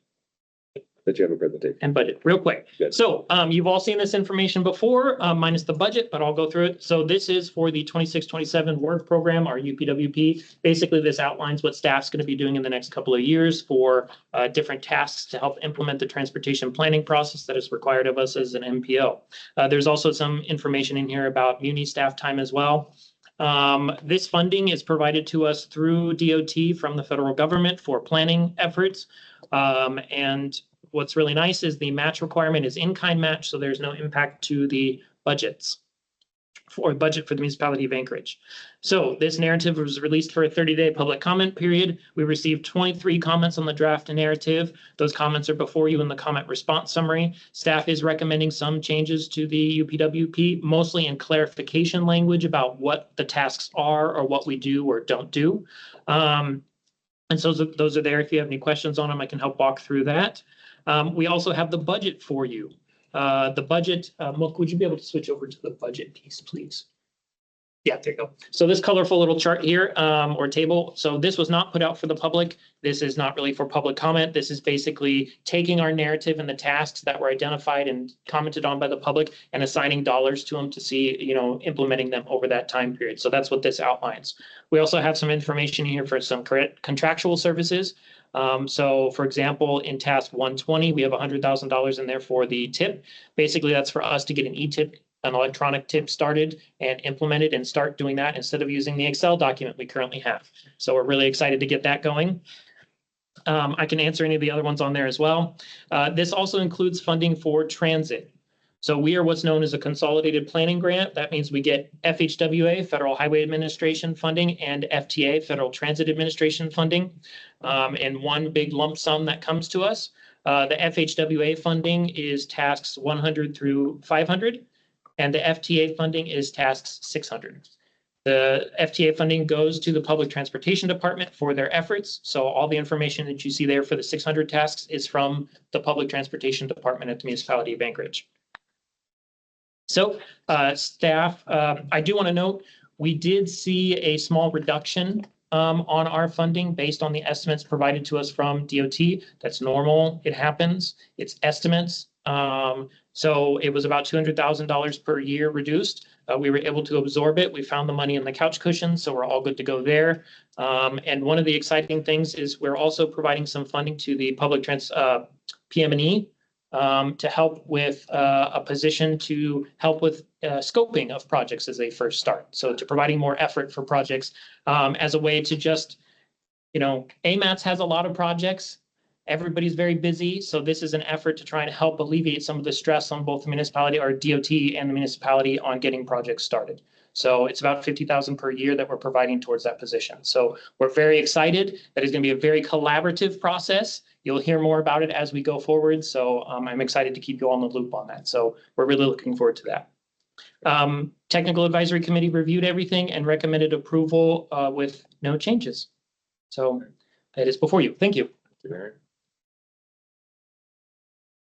that you have a presentation. And budget, real quick. Good. So you've all seen this information before, minus the budget, but I'll go through it. So this is for the 26-27 work program, our UPWP. Basically, this outlines what staff's going to be doing in the next couple of years for different tasks to help implement the transportation planning process that is required of us as an MPO. There's also some information in here about muni staff time as well. This funding is provided to us through DOT from the federal government for planning efforts. And what's really nice is the match requirement is in-kind match, so there's no impact to the budget for the municipality of Anchorage. So this narrative was released for a 30-day public comment period. We received 23 comments on the draft narrative. Those comments are before you in the comment response summary. Staff is recommending some changes to the UPWP, mostly in clarification language about what the tasks are or what we do or don't do. And so those are there. If you have any questions on them, I can help walk through that. We also have the budget for you. The budget, Mook, would you be able to switch over to the budget piece, please? Yeah, there you go. So this colorful little chart here, or table. So this was not put out for the public. This is not really for public comment. This is basically taking our narrative and the tasks that were identified and commented on by the public and assigning dollars to them to see, implementing them over that time period. So that's what this outlines. We also have some information here for some contractual services. So for example, in task 120, we have $100,000 in there for the tip. Basically, that's for us to get an electronic tip started and implemented and start doing that instead of using the Excel document we currently have. So we're really excited to get that going. I can answer any of the other ones on there as well. This also includes funding for transit. So we are what's known as a consolidated planning grant. That means we get FHWA, Federal Highway Administration funding, and FTA, Federal Transit Administration funding, in one big lump sum that comes to us. The FHWA funding is tasks 100 through 500, and the FTA funding is tasks 600. The FTA funding goes to the Public Transportation Department for their efforts. So all the information that you see there for the 600 tasks is from the Public Transportation Department at the municipality of Vanguard. So staff, I do want to note, we did see a small reduction on our funding based on the estimates provided to us from DOT. That's normal. It happens. It's estimates. So it was about $200,000 per year reduced. We were able to absorb it. We found the money in the couch cushion, so we're all good to go there. And one of the exciting things is we're also providing some funding to the public PM&E to help with a position to help with scoping of projects as they first start. So to providing more effort for projects as a way to just, AMATS has a lot of projects. Everybody's very busy. So this is an effort to try and help alleviate some of the stress on both the municipality or DOT and the municipality on getting projects started. So it's about $50,000 per year that we're providing towards that position. So we're very excited that it's going to be a very collaborative process. You'll hear more about it as we go forward. So I'm excited to keep you on the loop on that. So we're really looking forward to that. Technical Advisory Committee reviewed everything and recommended approval with no changes. So that is before you. Thank you.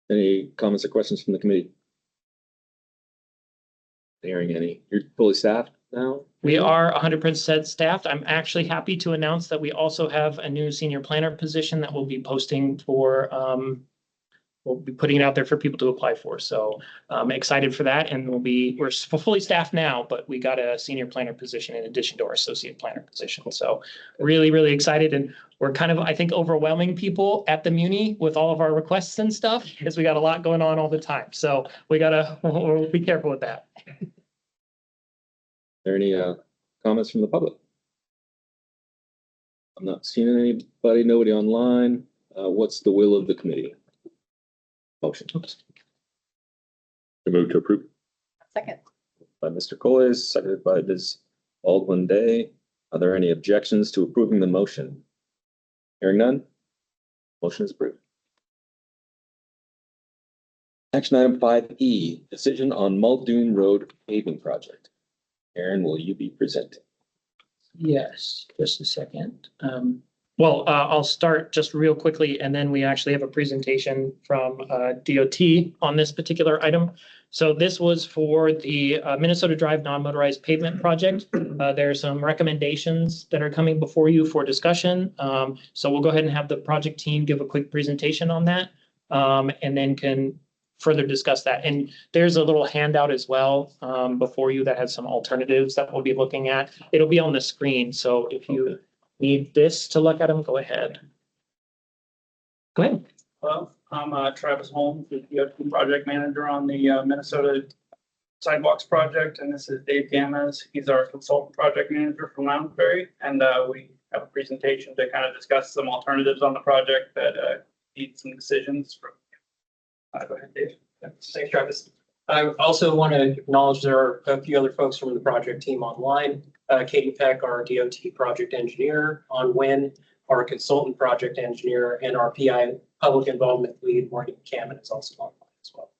Any comments or questions from the committee? Hearing any? You're fully staffed now? We are 100% staffed. I'm actually happy to announce that we also have a new senior planner position that we'll be posting for, we'll be putting it out there for people to apply for. So I'm excited for that. And we're fully staffed now, but we got a senior planner position in addition to our associate planner position. So really, really excited. And we're kind of, I think, overwhelming people at the Muni with all of our requests and stuff because we got a lot going on all the time. So we'll be careful with that. Are there any comments from the public? I'm not seeing anybody, nobody online. What's the will of the committee? Motion. I move to approve. Second. By Mr. Coles, seconded by Ms. Baldwin Day. Are there any objections to approving the motion? Hearing none, motion is approved. Action item 5E, decision on Muldoon Road paving project. Aaron, will you be presenting? Yes, just a second. I'll start just real quickly, and then we actually have a presentation from DOT on this particular item. So this was for the Minnesota Drive non-motorized pavement project. There are some recommendations that are coming before you for discussion. So we'll go ahead and have the project team give a quick presentation on that, and then can further discuss that. And there's a little handout as well before you that has some alternatives that we'll be looking at. It'll be on the screen. So if you need this to look at them, go ahead. Go ahead. Well, I'm Travis Holmes, the DOT project manager on the Minnesota Sidewalks project, and this is Dave Gammas. He's our consultant project manager from Lounsbury, and we have a presentation to kind of discuss some alternatives on the project that need some decisions from. Go ahead, Dave. Thanks, Travis. I also want to acknowledge there are a few other folks from the project team online. Katie Peck, our DOT project engineer, on Wynn, our consultant project engineer, and our PI public involvement lead, Morgan Cameron, is also online as well.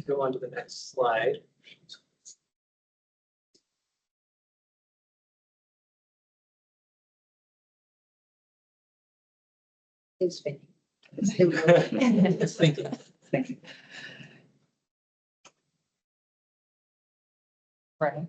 Go on to the next slide. It's fine. Thank you. Thank you. Right.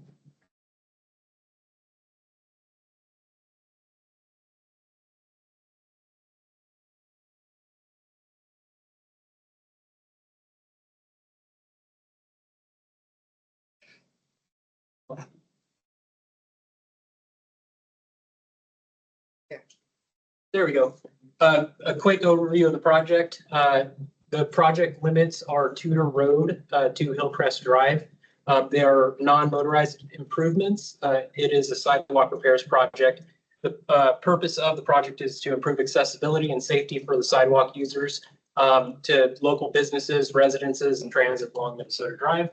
There we go. A quick overview of the project. The project limits are Tudor Road to Hillcrest Drive. They are non-motorized improvements. It is a sidewalk repairs project. The purpose of the project is to improve accessibility and safety for the sidewalk users to local businesses, residences, and transit along Minnesota Drive.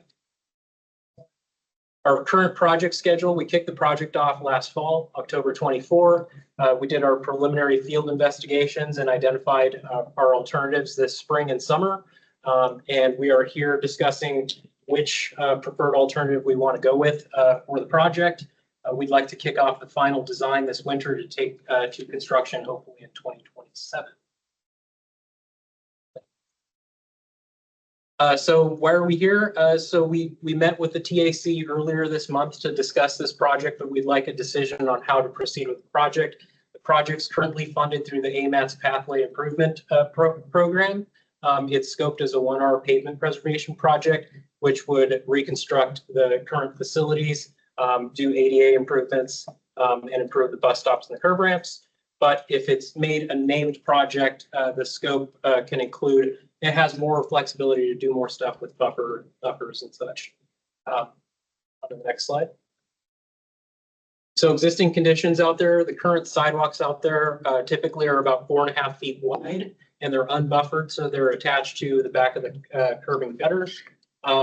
Our current project schedule, we kicked the project off last fall, October 24. We did our preliminary field investigations and identified our alternatives this spring and summer. And we are here discussing which preferred alternative we want to go with for the project. We'd like to kick off the final design this winter to take to construction, hopefully in 2027. So why are we here? So we met with the TAC earlier this month to discuss this project, but we'd like a decision on how to proceed with the project. The project's currently funded through the AMAT's Pathway Improvement Program. It's scoped as a 1R pavement preservation project, which would reconstruct the current facilities, do ADA improvements, and improve the bus stops and the curb ramps. But if it's made a named project, the scope can include, it has more flexibility to do more stuff with buffers and such. On the next slide. So existing conditions out there, the current sidewalks out there typically are about 4.5 feet wide, and they're unbuffered, so they're attached to the back of the curbing gutters.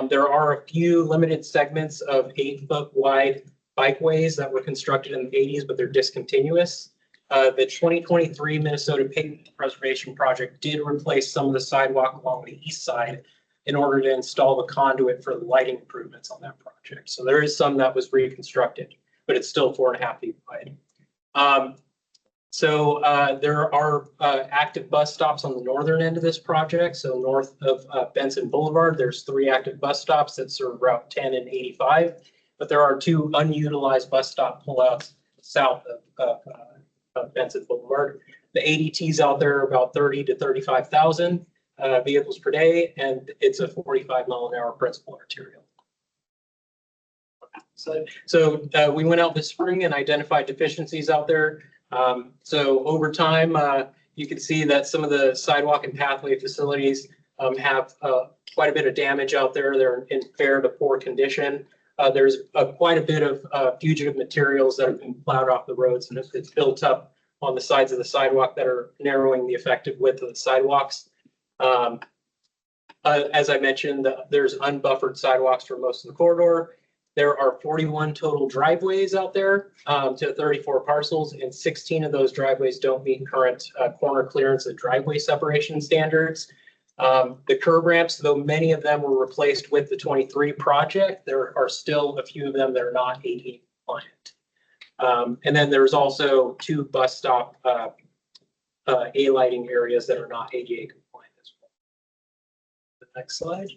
There are a few limited segments of 8-foot wide bikeways that were constructed in the 80s, but they're discontinuous. The 2023 Minnesota Pavement Preservation Project did replace some of the sidewalk along the east side in order to install the conduit for the lighting improvements on that project. So there is some that was reconstructed, but it's still 4.5 feet wide. There are active bus stops on the northern end of this project. So north of Benson Boulevard, there's 3 active bus stops that serve Route 10 and 85, but there are 2 unutilized bus stop pullouts south of Benson Boulevard. The ADTs out there are about 30 to 35,000 vehicles per day, and it's a 45-mile-an-hour principal arterial. So we went out this spring and identified deficiencies out there. So over time, you can see that some of the sidewalk and pathway facilities have quite a bit of damage out there. They're in fair to poor condition. There's quite a bit of fugitive materials that have been plowed off the roads, and it's built up on the sides of the sidewalk that are narrowing the effective width of the sidewalks. As I mentioned, there's unbuffered sidewalks for most of the corridor. There are 41 total driveways out there to 34 parcels, and 16 of those driveways don't meet current corner clearance and driveway separation standards. The curb ramps, though many of them were replaced with the 23 project, there are still a few of them that are not ADA compliant. And then there's also 2 bus stop A lighting areas that are not ADA compliant as well. The next slide.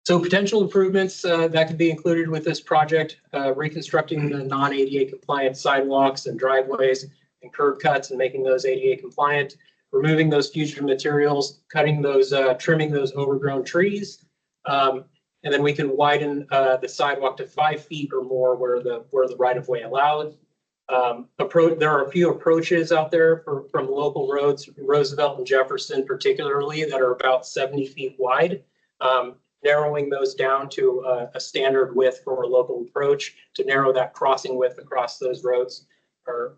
So potential improvements that could be included with this project, reconstructing the non-ADA compliant sidewalks and driveways and curb cuts and making those ADA compliant, removing those fugitive materials, cutting those, trimming those overgrown trees. And then we can widen the sidewalk to 5 feet or more where the right of way allowed. There are a few approaches out there from local roads, Roosevelt and Jefferson particularly, that are about 70 feet wide. Narrowing those down to a standard width for a local approach to narrow that crossing width across those roads are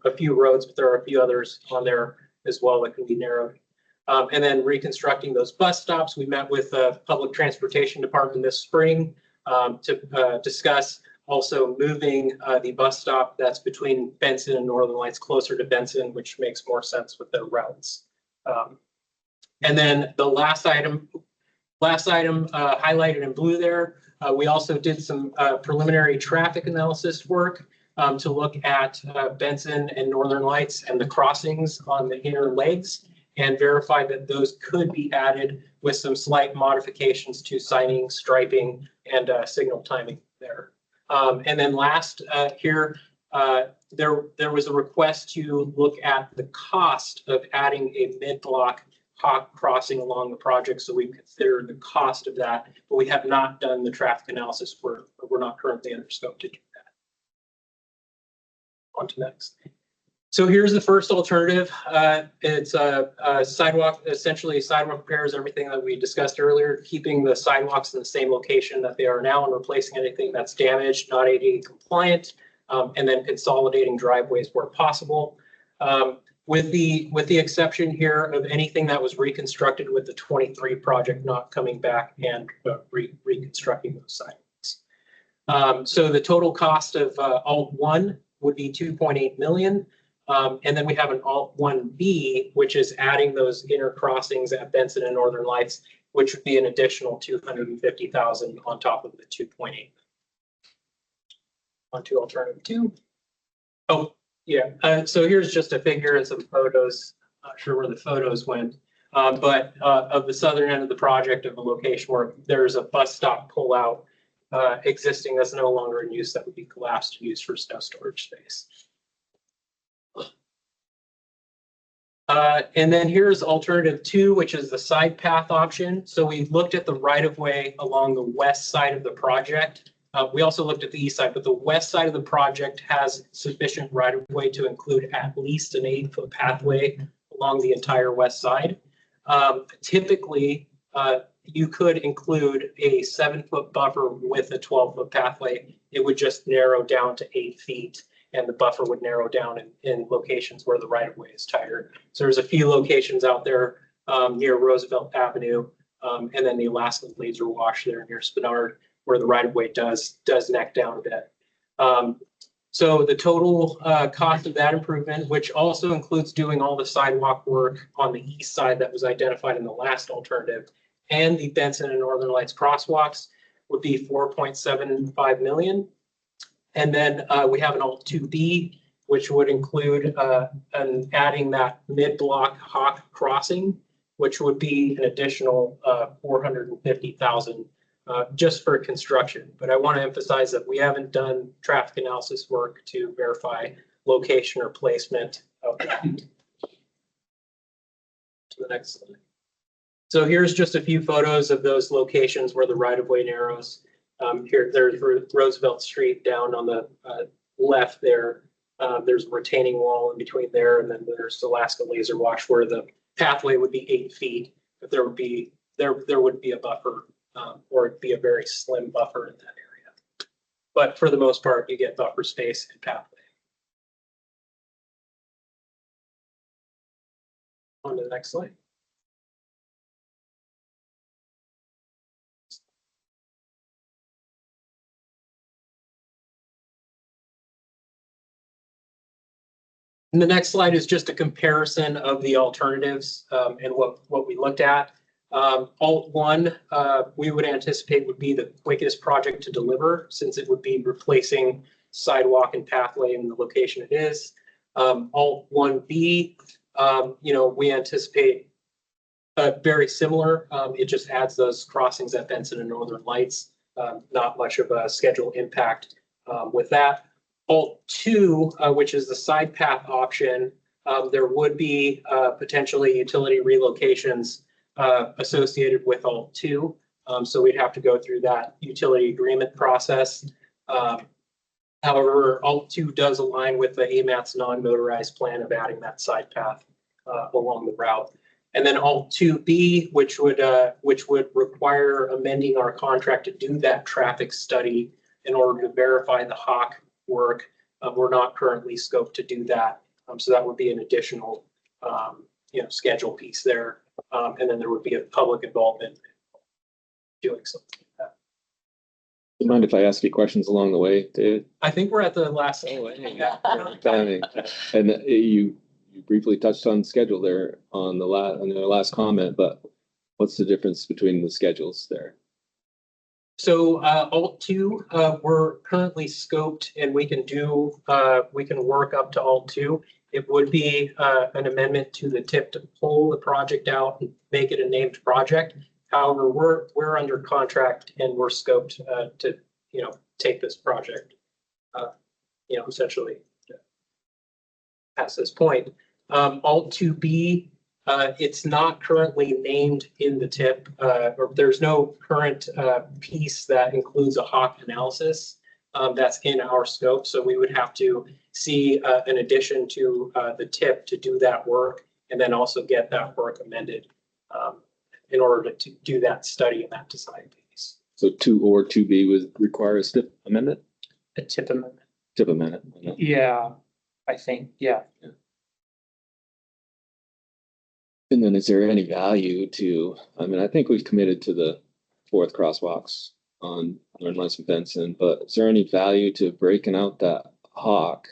a few roads, but there are a few others on there as well that can be narrowed. And then reconstructing those bus stops. We met with the Public Transportation Department this spring to discuss also moving the bus stop that's between Benson and Northern Lights closer to Benson, which makes more sense with their routes. And then the last item highlighted in blue there, we also did some preliminary traffic analysis work to look at Benson and Northern Lights and the crossings on the inner legs, and verify that those could be added with some slight modifications to signing, striping, and signal timing there. And then last here, there was a request to look at the cost of adding a mid-block hawk crossing along the project, so we consider the cost of that, but we have not done the traffic analysis. We're not currently under scope to do that. On to next. So here's the first alternative. It's a sidewalk, essentially sidewalk repairs, everything that we discussed earlier, keeping the sidewalks in the same location that they are now and replacing anything that's damaged, not ADA compliant, and then consolidating driveways where possible. With the exception here of anything that was reconstructed with the 23 project not coming back and reconstructing those sidewalks. So the total cost of Alt 1 would be 2.8 million. And then we have an Alt 1B, which is adding those inner crossings at Benson and Northern Lights, which would be an additional 250,000 on top of the 2.8. On to alternative 2. Oh, yeah. So here's just a figure and some photos. Not sure where the photos went. But of the southern end of the project of the location where there's a bus stop pullout existing that's no longer in use that would be collapsed and used for snow storage space. And then here's alternative 2, which is the side path option. So we looked at the right of way along the west side of the project. We also looked at the east side, but the west side of the project has sufficient right of way to include at least an 8-foot pathway along the entire west side. Typically, you could include a 7-foot buffer with a 12-foot pathway. It would just narrow down to 8 feet. And the buffer would narrow down in locations where the right of way is tighter. So there's a few locations out there near Roosevelt Avenue, and then the Alaska Laser Wash there near Spinard, where the right of way does neck down a bit. So the total cost of that improvement, which also includes doing all the sidewalk work on the east side that was identified in the last alternative, and the Benson and Northern Lights crosswalks, would be $4.75 million. And then we have an Alt 2B, which would include adding that mid-block Hawk crossing, which would be an additional $450,000 just for construction. But I want to emphasize that we haven't done traffic analysis work to verify location or placement of that. To the next slide. So here's just a few photos of those locations where the right-of-way narrows. Here, there's Roosevelt Street down on the left there. There's a retaining wall in between there, and then there's Alaska Laser Wash where the pathway would be 8 feet, but there would be a buffer, or it'd be a very slim buffer in that area. But for the most part, you get buffer space and pathway. On to the next slide. And the next slide is just a comparison of the alternatives and what we looked at. Alt 1, we would anticipate would be the quickest project to deliver since it would be replacing sidewalk and pathway in the location it is. Alt 1B, we anticipate very similar. It just adds those crossings at Benson and Northern Lights. Not much of a schedule impact with that. Alt 2, which is the side path option, there would be potentially utility relocations associated with Alt 2. So we'd have to go through that utility agreement process. However, Alt 2 does align with the AMAT's non-motorized plan of adding that side path along the route. And then Alt 2B, which would require amending our contract to do that traffic study in order to verify the Hawk work. We're not currently scoped to do that. So that would be an additional, schedule piece there. And then there would be a public involvement doing something like that. Do you mind if I ask you questions along the way, David? I think we're at the last. Timing. And you briefly touched on schedule there on the last comment, but what's the difference between the schedules there? So Alt 2, we're currently scoped and we can work up to Alt 2. It would be an amendment to the TIP to pull the project out and make it a named project. However, we're under contract and we're scoped to take this project essentially past this point. Alt 2B, it's not currently named in the TIP, or there's no current piece that includes a Hawk analysis that's in our scope. So we would have to see an addition to the TIP to do that work, and then also get that work amended in order to do that study and that design piece. So 2 or 2B would require a TIP amendment? A TIP amendment. TIP amendment. Yeah, I think, yeah. And then is there any value to, I think we've committed to the 4th crosswalks on Northern Benson, but is there any value to breaking out that Hawk?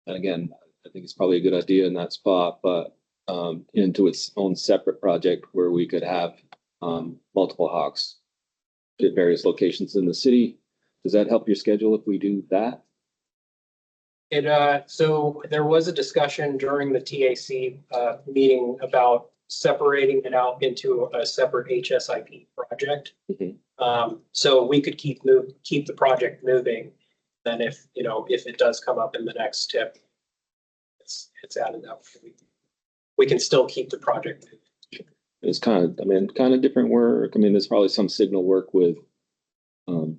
And again, I think it's probably a good idea in that spot, but into its own separate project where we could have multiple Hawks at various locations in the city. Does that help your schedule if we do that? So there was a discussion during the TAC meeting about separating it out into a separate HSIP project. Mhm. So we could keep the project moving. Then if it does come up in the next step, it's added up. We can still keep the project moving. It's kind of different work. I mean, there's probably some signal work with the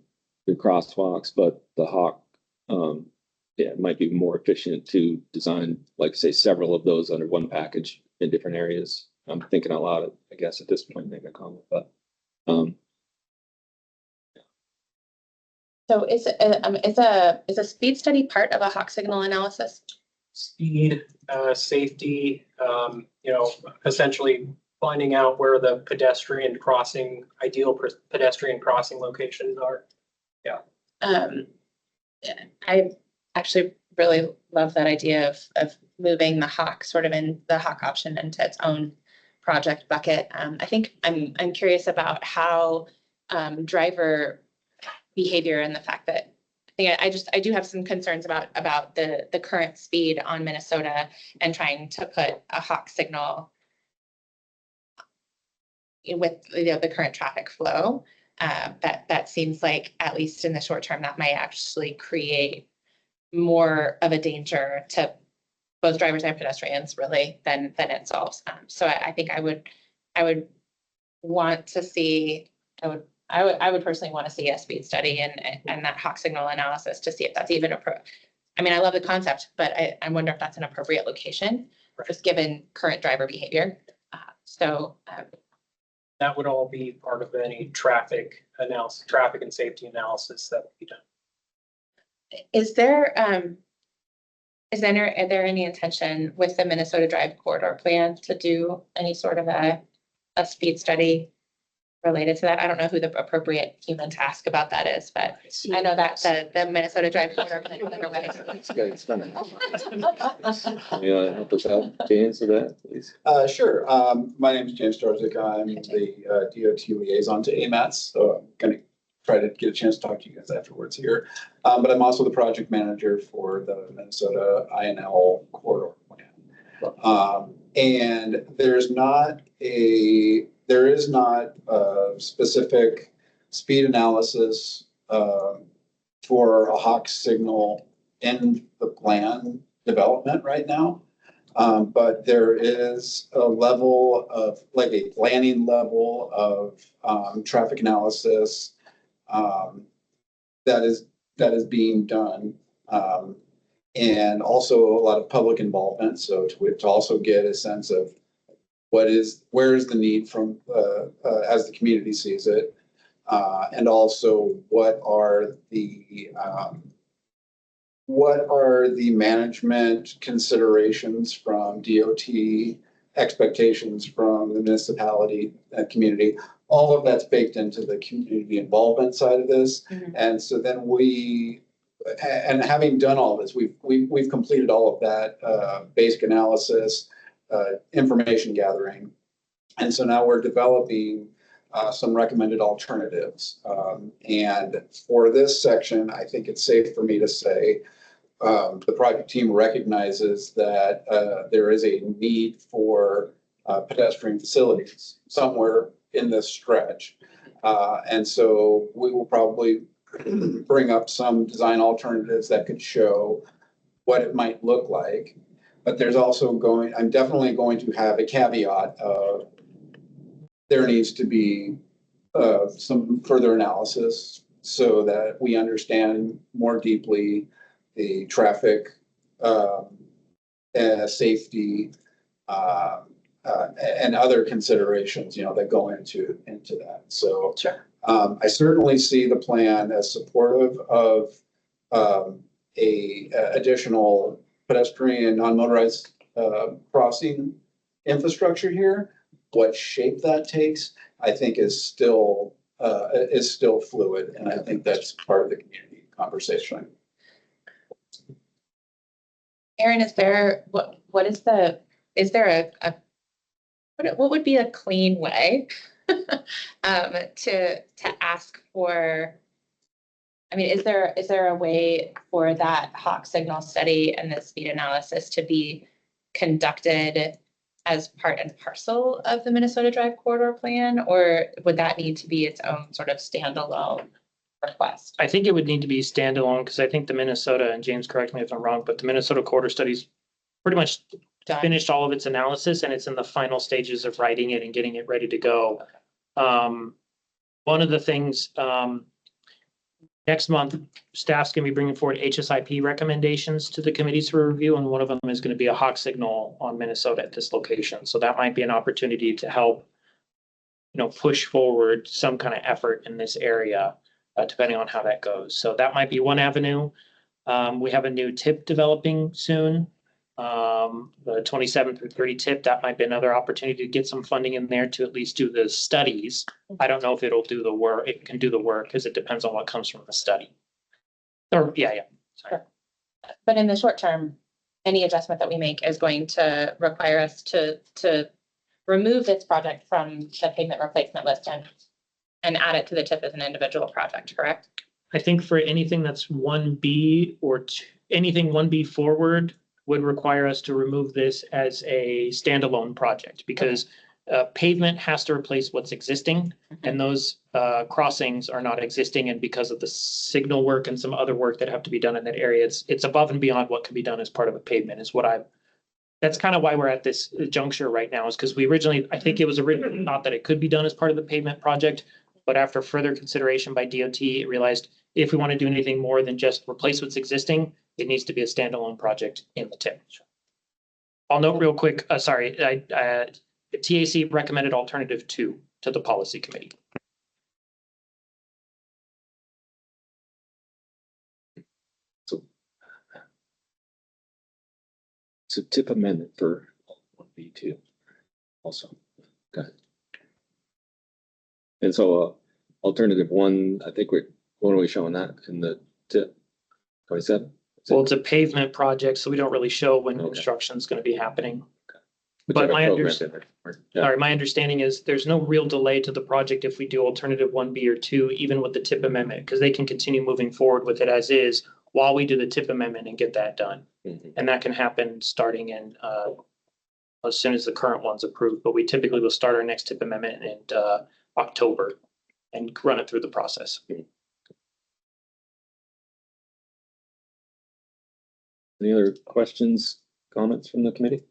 crosswalks, but the Hawk, yeah, it might be more efficient to design, like say, several of those under one package in different areas. I'm thinking a lot of, I guess, at this point, make a comment, but So is a speed study part of a Hawk signal analysis? Speed, safety, essentially finding out where the ideal pedestrian crossing locations are. I actually really love that idea of moving the Hawk option into its own project bucket. I think I'm curious about how driver behavior and the fact that I do have some concerns about the current speed on Minnesota and trying to put a Hawk signal with the current traffic flow. That seems like, at least in the short term, that might actually create more of a danger to both drivers and pedestrians, really, than it solves. So I think I would want to see, I would personally want to see a speed study and that Hawk signal analysis to see if that's even I mean, I love the concept, but I wonder if that's an appropriate location, just given current driver behavior. That would all be part of any traffic and safety analysis that would be done. Is there any intention with the Minnesota Drive Corridor Plan to do any sort of a speed study related to that? I don't know who the appropriate human to ask about that is, but I know that the Minnesota Drive Corridor Plan is underway. yeah, help us out, James, with that, please. Sure. My name is James Dorzik. I'm the DOT liaison to AMATS, so I'm going to try to get a chance to talk to you guys afterwards here. But I'm also the project manager for the Minnesota INL corridor plan. And there is not a specific speed analysis for a Hawk signal in the plan development right now. But there is a level of, like a planning level of traffic analysis that is being done. And also a lot of public involvement. So to also get a sense of where is the need from as the community sees it, and also what are the management considerations from DOT, expectations from the municipality and community. All of that's baked into the community involvement side of this. Mm-hmm. And so then and having done all this, we've completed all of that basic analysis, information gathering. And so now we're developing some recommended alternatives. And for this section, I think it's safe for me to say the project team recognizes that there is a need for pedestrian facilities somewhere in this stretch. And so we will probably bring up some design alternatives that could show what it might look like. But there's also I'm definitely going to have a caveat of there needs to be some further analysis so that we understand more deeply the traffic safety and other considerations, that go into that. So sure. I certainly see the plan as supportive of a additional pedestrian non-motorized crossing infrastructure here. What shape that takes, I think, is still fluid, and I think that's part of the community conversation. Aaron, what would be a clean way to ask for? I mean, is there a way for that Hawk signal study and the speed analysis to be conducted as part and parcel of the Minnesota Drive Corridor Plan, or would that need to be its own sort of standalone request? I think it would need to be standalone because I think the Minnesota, and James, correct me if I'm wrong, but the Minnesota Corridor Studies pretty much Done. finished all of its analysis and it's in the final stages of writing it and getting it ready to go. One of the things, next month, staff's gonna be bringing forward HSIP recommendations to the committees for review, and one of them is gonna be a hawk signal on Minnesota at this location. So that might be an opportunity to help, push forward some kind of effort in this area, depending on how that goes. So that might be one avenue. We have a new tip developing soon. The 27 through 30 tip, that might be another opportunity to get some funding in there to at least do the studies. I don't know if it'll do the work, it can do the work, because it depends on what comes from the study. Or, yeah. Sorry. But in the short term, any adjustment that we make is going to require us to remove this project from the pavement replacement list and add it to the tip as an individual project, correct? I think for anything that's 1B or anything 1B forward would require us to remove this as a standalone project, because pavement has to replace what's existing, and those crossings are not existing, and because of the signal work and some other work that have to be done in that area, it's above and beyond what can be done as part of a pavement is what that's kind of why we're at this juncture right now, is because we originally, I think it was originally thought that it could be done as part of the pavement project, but after further consideration by DOT, it realized if we want to do anything more than just replace what's existing, it needs to be a standalone project in the tip. I'll note real quick, the TAC recommended alternative 2 to the policy committee. So tip amendment for 1B2 also. Okay. And so alternative 1, I think what are we showing that in the tip? 27? Well, it's a pavement project, so we don't really show when construction is going to be happening. But my understanding is there's no real delay to the project if we do alternative 1B or 2, even with the tip amendment, because they can continue moving forward with it as is while we do the tip amendment and get that done. And that can happen starting in as soon as the current one's approved. But we typically will start our next tip amendment in October and run it through the process. Any other questions, comments from the committee?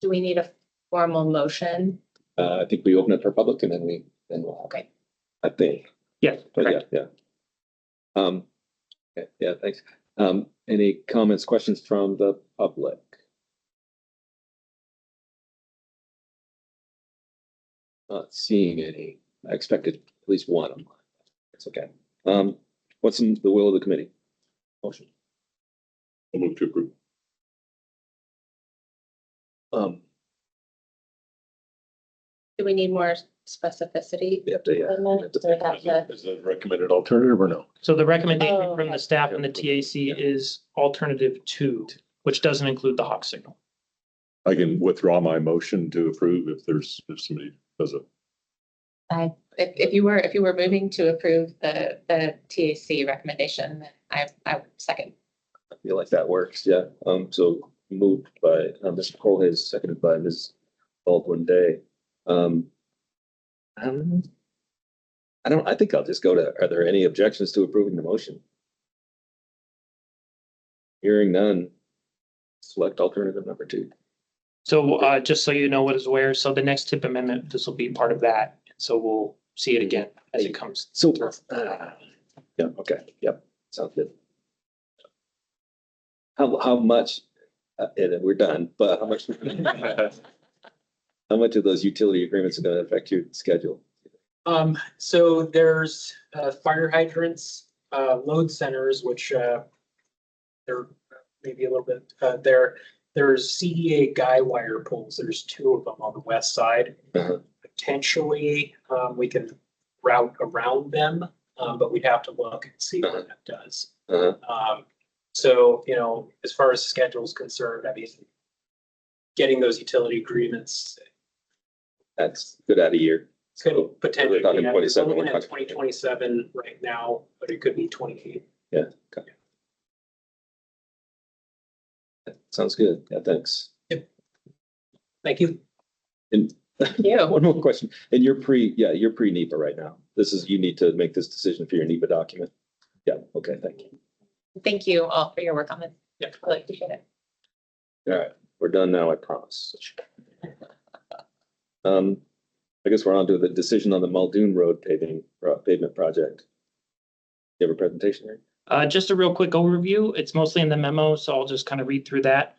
Do we need a formal motion? I think we open it for public and then we'll. Okay. I think. Yes. But yeah. Okay, yeah, thanks. Any comments, questions from the public? Not seeing any. I expected at least one. It's okay. What's in the will of the committee? Motion. I'll move to approve. Do we need more specificity? We have to, than that? Do we have to- Is that a recommended alternative or no? So the recommendation from okay. the staff and the TAC is alternative 2, which doesn't include the hawk signal. I can withdraw my motion to approve if somebody does it. If you were moving to approve the TAC recommendation, then I would second. I feel like that works, yeah. So moved by Mr. Colhase, seconded by Ms. Baldwin Day. I think I'll just go to, are there any objections to approving the motion? Hearing none, select alternative number 2. So just so you know what is where, so the next tip amendment, this will be part of that. So we'll see it again as it comes. So, yeah, okay, yep, sounds good. How much, and we're done, but how much of those utility agreements are going to affect your schedule? So there's fire hydrants, load centers, which they're maybe a little bit there. There's CDA guy wire poles. There's 2 of them on the west side. Potentially, we can route around them, but we'd have to look and see what that does. So, as far as schedule is concerned, I mean, getting those utility agreements. That's good out a year. Could potentially, we're talking 27, we're looking we're at 2027 right now, but it could be 28. Yeah. Okay. Sounds good. Yeah, thanks. Yep. Thank you. And you. one more question. And you're pre-NEPA right now. You need to make this decision for your NEPA document. Yeah, okay, thank you. Thank you all for your work on this. Yeah. Really appreciate it. All right, we're done now, I promise. I guess we're on to the decision on the Muldoon Road pavement project. You have a presentation here? Just a real quick overview. It's mostly in the memo, so I'll just kind of read through that.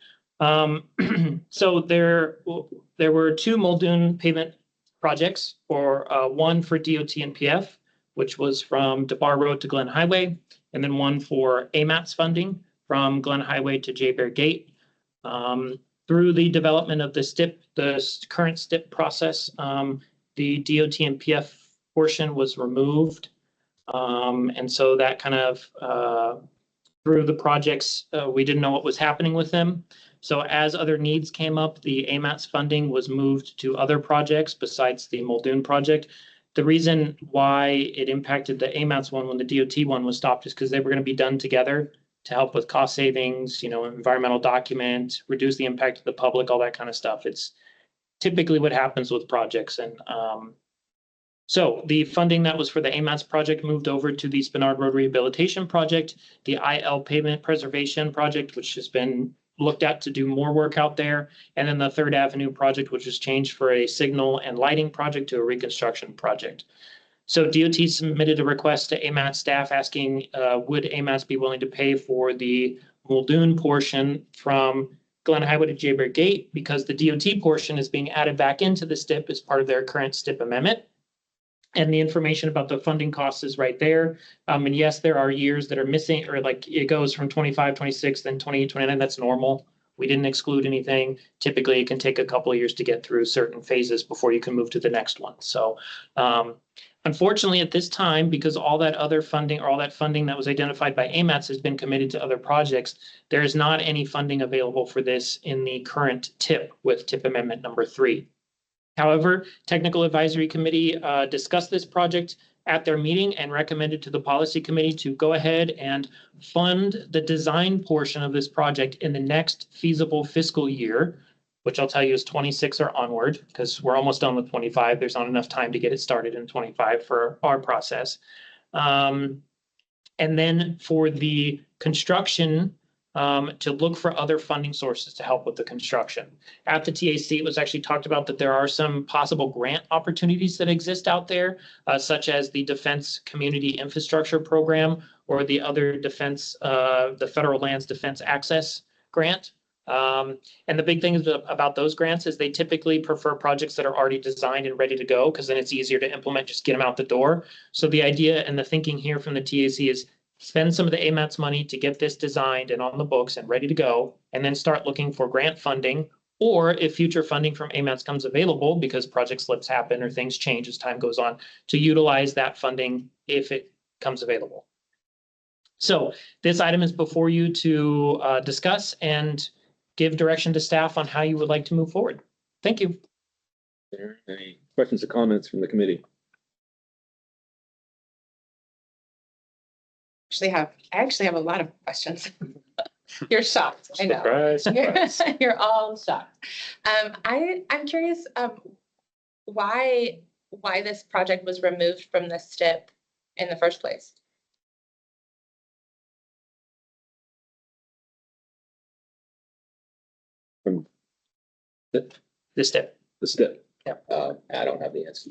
So there were two Muldoon pavement projects, one for DOT and PF, which was from DeBar Road to Glen Highway, and then one for AMATS funding from Glen Highway to J-Bear Gate. Through the development of the current STIP process, the DOT and PF portion was removed. And so that kind of through the projects, we didn't know what was happening with them. So as other needs came up, the AMATS funding was moved to other projects besides the Muldoon project. The reason why it impacted the AMATS one when the DOT one was stopped is because they were going to be done together to help with cost savings, environmental document, reduce the impact to the public, all that kind of stuff. It's typically what happens with projects. And so the funding that was for the AMATS project moved over to the Spinard Road Rehabilitation Project, the IL Pavement Preservation Project, which has been looked at to do more work out there, and then the Third Avenue project, which was changed for a signal and lighting project to a reconstruction project. So DOT submitted a request to AMATS staff asking, would AMATS be willing to pay for the Muldoon portion from Glen Highway to J-Bear Gate, because the DOT portion is being added back into the STIP as part of their current STIP amendment. And the information about the funding costs is right there. And yes, there are years that are missing, or like it goes from 25, 26, then 28, 29. That's normal. We didn't exclude anything. Typically, it can take a couple of years to get through certain phases before you can move to the next one. So unfortunately, at this time, because all that other funding or all that funding that was identified by AMATS has been committed to other projects, there is not any funding available for this in the current TIP with TIP Amendment number 3. However, Technical Advisory Committee discussed this project at their meeting and recommended to the Policy Committee to go ahead and fund the design portion of this project in the next feasible fiscal year, which I'll tell you is 26 or onward, because we're almost done with 25. There's not enough time to get it started in 25 for our process. And then for the construction, to look for other funding sources to help with the construction. At the TAC, it was actually talked about that there are some possible grant opportunities that exist out there, such as the Defense Community Infrastructure Program or the other defense, the Federal Lands Defense Access Grant. And the big thing about those grants is they typically prefer projects that are already designed and ready to go, because then it's easier to implement, just get them out the door. So the idea and the thinking here from the TAC is spend some of the AMATS money to get this designed and on the books and ready to go, and then start looking for grant funding, or if future funding from AMATS comes available because project slips happen or things change as time goes on, to utilize that funding if it comes available. So this item is before you to discuss and give direction to staff on how you would like to move forward. Thank you. Any questions or comments from the committee? I actually have a lot of questions. You're shocked. I know. Surprise. You're all shocked. I'm curious why this project was removed from the STIP in the first place. From The STIP. the STIP? I don't have the answer.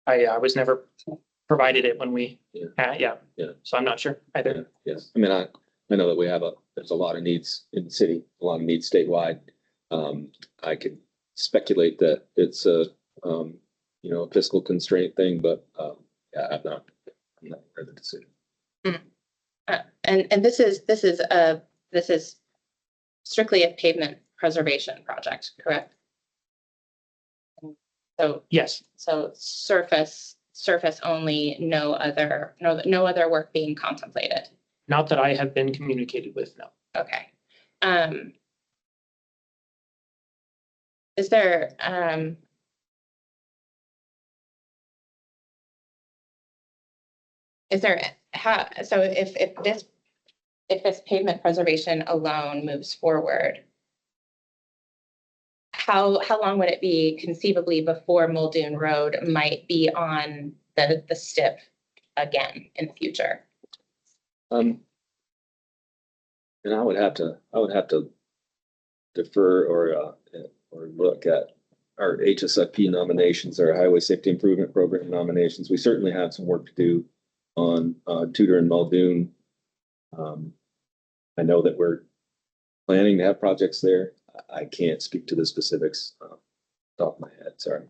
I was never provided it when we, Yeah. So I'm not sure either. Yes, I mean, I know that there's a lot of needs in the city, a lot of needs statewide. I could speculate that it's a fiscal constraint thing, but I'm not heard the decision. And this is strictly a pavement preservation project, correct? So Yes. So surface only, no other work being contemplated. Not that I have been communicated with, no. Okay. Is there so if this pavement preservation alone moves forward, how long would it be conceivably before Muldoon Road might be on the STIP again in the future? And I would have to defer or look at our HSFP nominations, our Highway Safety Improvement Program nominations. We certainly have some work to do on Tudor and Muldoon. I know that we're planning to have projects there. I can't speak to the specifics top of my head, sorry.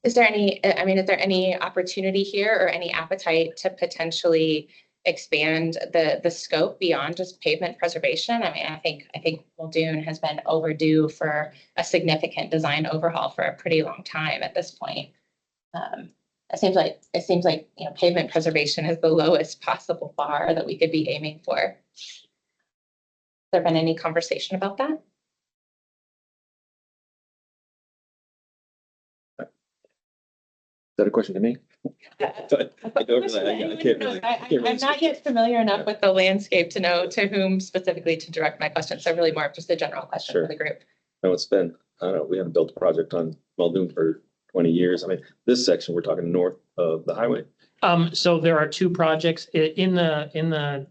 Is there any opportunity here or any appetite to potentially expand the scope beyond just pavement preservation? I mean, I think Muldoon has been overdue for a significant design overhaul for a pretty long time at this point. It seems like pavement preservation is the lowest possible bar that we could be aiming for. Has there been any conversation about that? Is that a question to me? I'm not yet familiar enough with the landscape to know to whom specifically to direct my question. So really more of just a general question for the group. No, it's been, I don't know, we haven't built a project on Muldoon for 20 years. I mean, this section, we're talking north of the highway. So there are two projects in the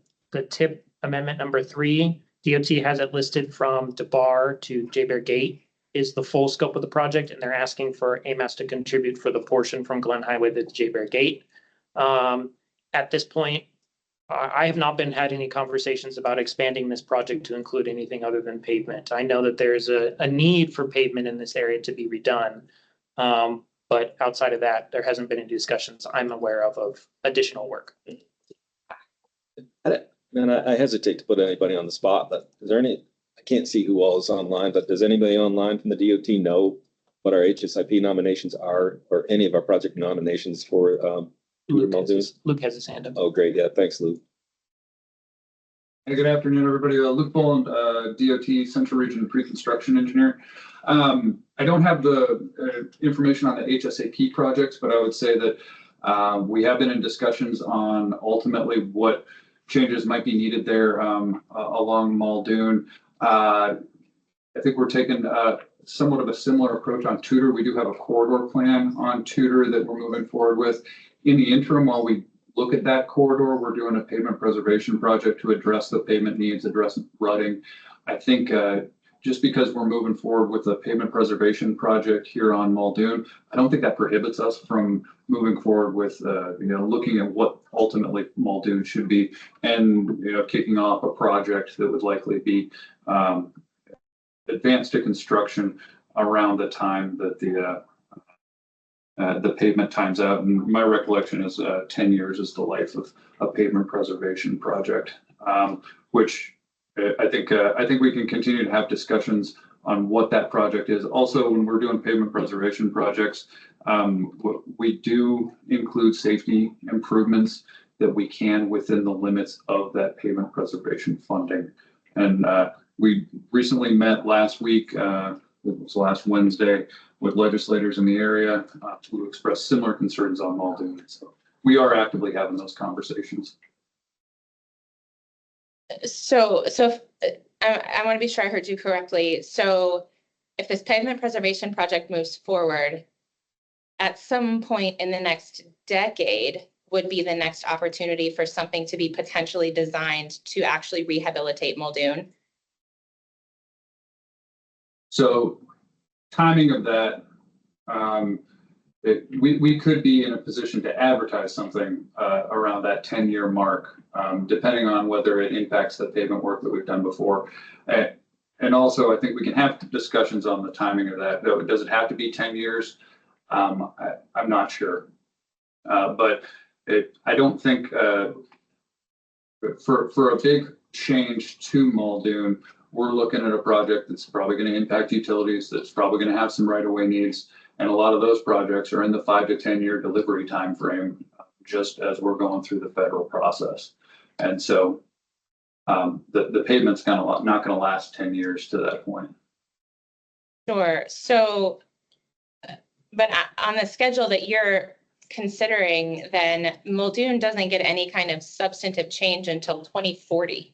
TIP amendment number 3. DOT has it listed from DeBar to J-Bear Gate is the full scope of the project, and they're asking for AMAS to contribute for the portion from Glen Highway to J-Bear Gate. At this point, I have not had any conversations about expanding this project to include anything other than pavement. I know that there's a need for pavement in this area to be redone. But outside of that, there hasn't been any discussions I'm aware of additional work. And I hesitate to put anybody on the spot, but is there any, I can't see who all is online, but does anybody online from the DOT know what our HSIP nominations are, or any of our project nominations for Luke has his hand up. Oh, great. Yeah, thanks, Luke. Hey, good afternoon, everybody. Luke Boland, DOT Central Region Pre-Construction Engineer. I don't have the information on the HSAP projects, but I would say that we have been in discussions on ultimately what changes might be needed there along Muldoon. I think we're taking somewhat of a similar approach on Tudor. We do have a corridor plan on Tudor that we're moving forward with. In the interim, while we look at that corridor, we're doing a pavement preservation project to address the pavement needs, address rutting. I think just because we're moving forward with a pavement preservation project here on Muldoon, I don't think that prohibits us from moving forward with looking at what ultimately Muldoon should be, and kicking off a project that would likely be advanced to construction around the time that the pavement times out. And my recollection is 10 years is the life of a pavement preservation project, which I think we can continue to have discussions on what that project is. Also, when we're doing pavement preservation projects, we do include safety improvements that we can within the limits of that pavement preservation funding. And we recently met last week, it was last Wednesday, with legislators in the area who expressed similar concerns on Muldoon. So we are actively having those conversations. So I want to be sure I heard you correctly. So if this pavement preservation project moves forward, at some point in the next decade would be the next opportunity for something to be potentially designed to actually rehabilitate Muldoon? So timing of that, we could be in a position to advertise something around that 10-year mark, depending on whether it impacts the pavement work that we've done before. And also, I think we can have discussions on the timing of that. Does it have to be 10 years? I'm not sure. But I don't think for a big change to Muldoon, we're looking at a project that's probably going to impact utilities, that's probably going to have some right-of-way needs. And a lot of those projects are in the 5 to 10 year delivery time frame, just as we're going through the federal process. And so the pavement's not going to last 10 years to that point. Sure. So, but on the schedule that you're considering, then Muldoon doesn't get any kind of substantive change until 2040.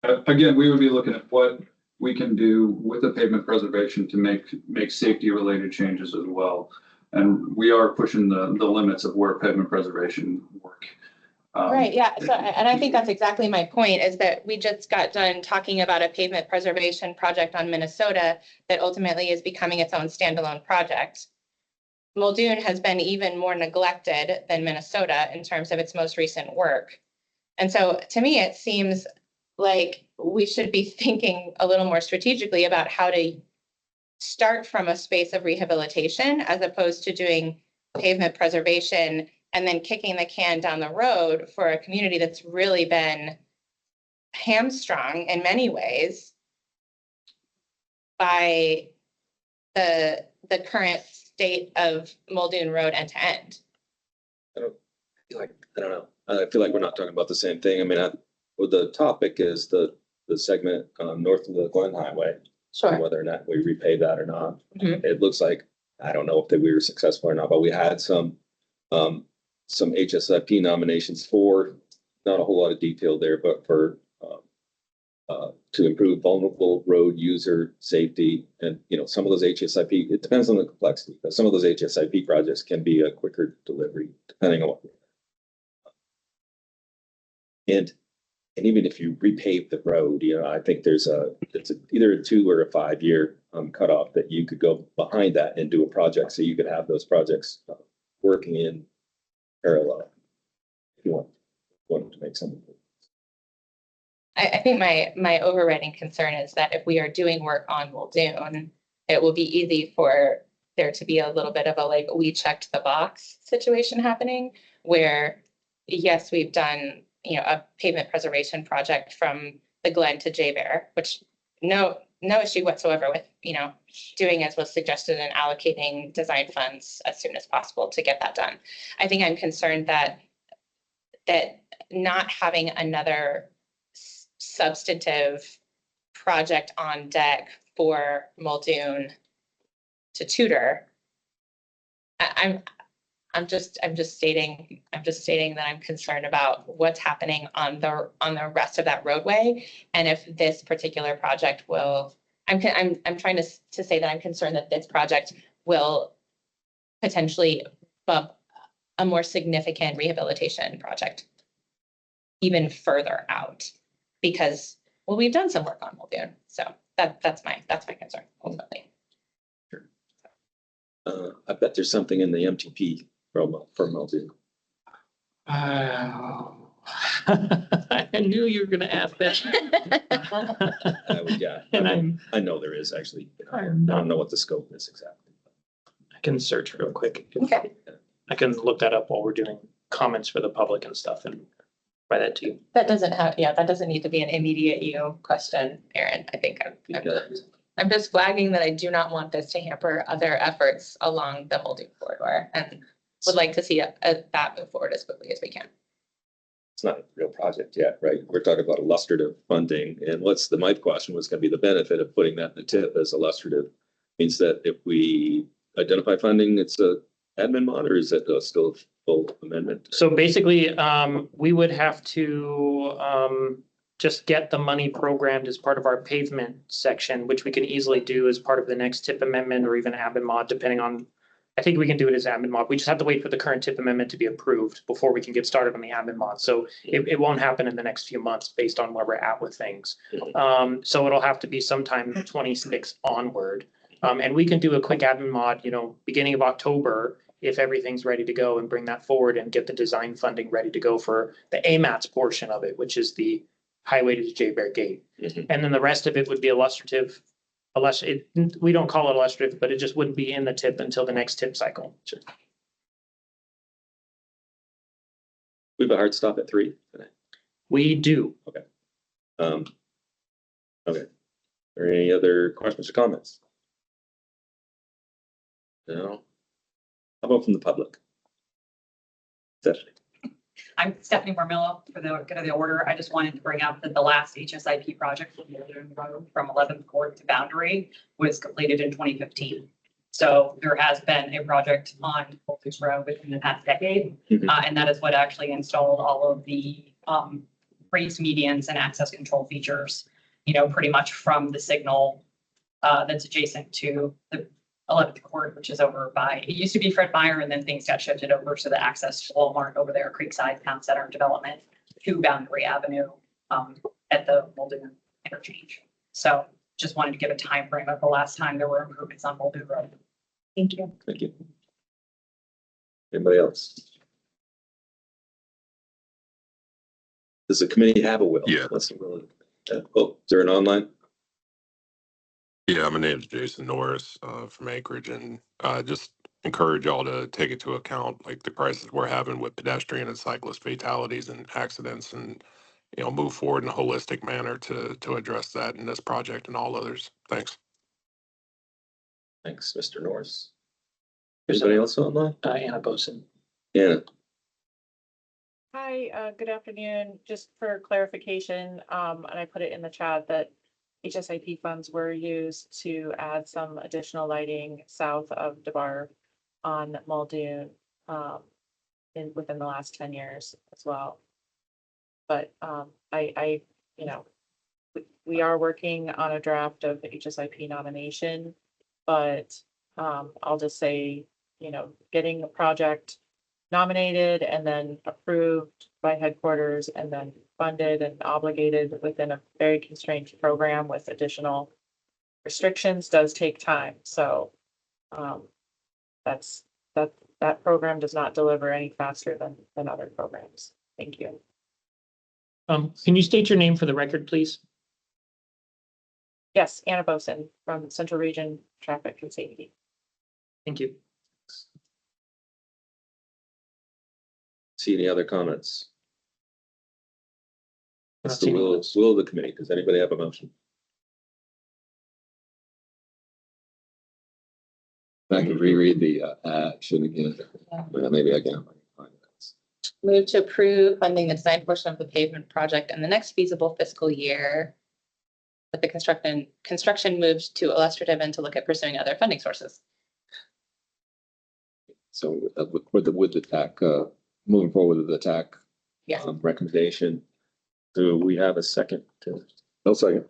Again, we would be looking at what we can do with the pavement preservation to make safety related changes as well. And we are pushing the limits of where pavement preservation work. Right, yeah, so, and I think that's exactly my point, is that we just got done talking about a pavement preservation project on Minnesota that ultimately is becoming its own standalone project. Muldoon has been even more neglected than Minnesota in terms of its most recent work. And so to me, it seems like we should be thinking a little more strategically about how to start from a space of rehabilitation as opposed to doing pavement preservation and then kicking the can down the road for a community that's really been hamstrung in many ways by the current state of Muldoon Road end to end. I don't know. I feel like we're not talking about the same thing. I mean, well, the topic is the segment north of the Glen Highway. Sure. Whether or not we repay that or not. Mhm. It looks like, I don't know if we were successful or not, but we had some HSIP nominations for, not a whole lot of detail there, but for to improve vulnerable road user safety. And, you know, some of those HSIP, it depends on the complexity, but some of those HSIP projects can be a quicker delivery depending on what. And even if you repave the road, you know, I think it's either a 2 or a 5 year cutoff that you could go behind that and do a project. So you could have those projects working in parallel if you want to make something. I think my overriding concern is that if we are doing work on Muldoon, it will be easy for there to be a little bit of a like, we checked the box situation happening where, yes, we've done, you know, a pavement preservation project from the Glen to J-Bear, which no issue whatsoever with, you know, doing as was suggested and allocating design funds as soon as possible to get that done. I think I'm concerned that not having another substantive project on deck for Muldoon to tutor. I'm just stating that I'm concerned about what's happening on the rest of that roadway, and if this particular project will. I'm trying to say that I'm concerned that this project will potentially bump a more significant rehabilitation project even further out, because well, we've done some work on Muldoon, so that's my concern ultimately. Sure. I bet there's something in the MTP from Muldoon. I knew you were going to ask that. Yeah, And I know there is actually. I I'm don't know what the scope is exactly. I can search real quick. Okay. I can look that up while we're doing comments for the public and stuff and write that to you. That doesn't need to be an immediate you question, Aaron. I think I'm just flagging that I do not want this to hamper other efforts along the Muldoon corridor and would like to see that move forward as quickly as we can. It's not a real project yet, right? We're talking about illustrative funding, and my question was going to be the benefit of putting that in the tip as illustrative. Means that if we identify funding, it's a admin mod, or is it still full amendment? So basically, we would have to just get the money programmed as part of our pavement section, which we can easily do as part of the next tip amendment or even admin mod, depending on. I think we can do it as admin mod. We just have to wait for the current tip amendment to be approved before we can get started on the admin mod. So it won't happen in the next few months based on where we're at with things. So it'll have to be sometime 26 onward. And we can do a quick admin mod, you know, beginning of October, if everything's ready to go, and bring that forward and get the design funding ready to go for the AMATS portion of it, which is the highway to J-Bear Gate. And then the rest of it would be illustrative. We don't call it illustrative, but it just wouldn't be in the tip until the next tip cycle. Sure. We have a hard stop at 3 today. We do. Okay. Okay. Are there any other questions or comments? No. How about from the public? Stephanie. I'm Stephanie Marmillo for the good of the order. I just wanted to bring up that the last HSIP project from Muldoon Road from 11th Court to Boundary was completed in 2015. So there has been a project on Muldoon Road within the past decade, and that is what actually installed all of the raised medians and access control features, pretty much from the signal that's adjacent to the 11th court, which is over by, it used to be Fred Meyer, and then things got shifted over to the access to Walmart over there, Creekside Town Center development to Boundary Avenue at the Muldoon interchange. So just wanted to give a time frame of the last time there were improvements on Muldoon Road. Thank you. Thank you. Anybody else? Does the committee have a will? Yeah. What's the will? Oh, is there an online? Yeah, my name's Jason Norris from Anchorage, and just encourage y'all to take into account like the crisis we're having with pedestrian and cyclist fatalities and accidents, and move forward in a holistic manner to address that in this project and all others. Thanks. Thanks, Mr. Norris. Anybody else online? Anna Boson. Anna. Hi, good afternoon. Just for clarification, and I put it in the chat that HSIP funds were used to add some additional lighting south of DeBar on Muldoon within the last 10 years as well. But we are working on a draft of the HSIP nomination, but I'll just say, getting a project nominated and then approved by headquarters and then funded and obligated within a very constrained program with additional restrictions does take time. So that program does not deliver any faster than other programs. Thank you. Can you state your name for the record, please? Yes, Anna Boson from Central Region Traffic and Safety. Thank you. See any other comments? What's the will of the committee? Does anybody have a motion? I can reread the action again. Well, maybe I can. Move to approve funding the design portion of the pavement project in the next feasible fiscal year. But the construction moved to illustrative and to look at pursuing other funding sources. So with the TAC, moving forward with the TAC Yes. Recommendation. Do we have a second? No second.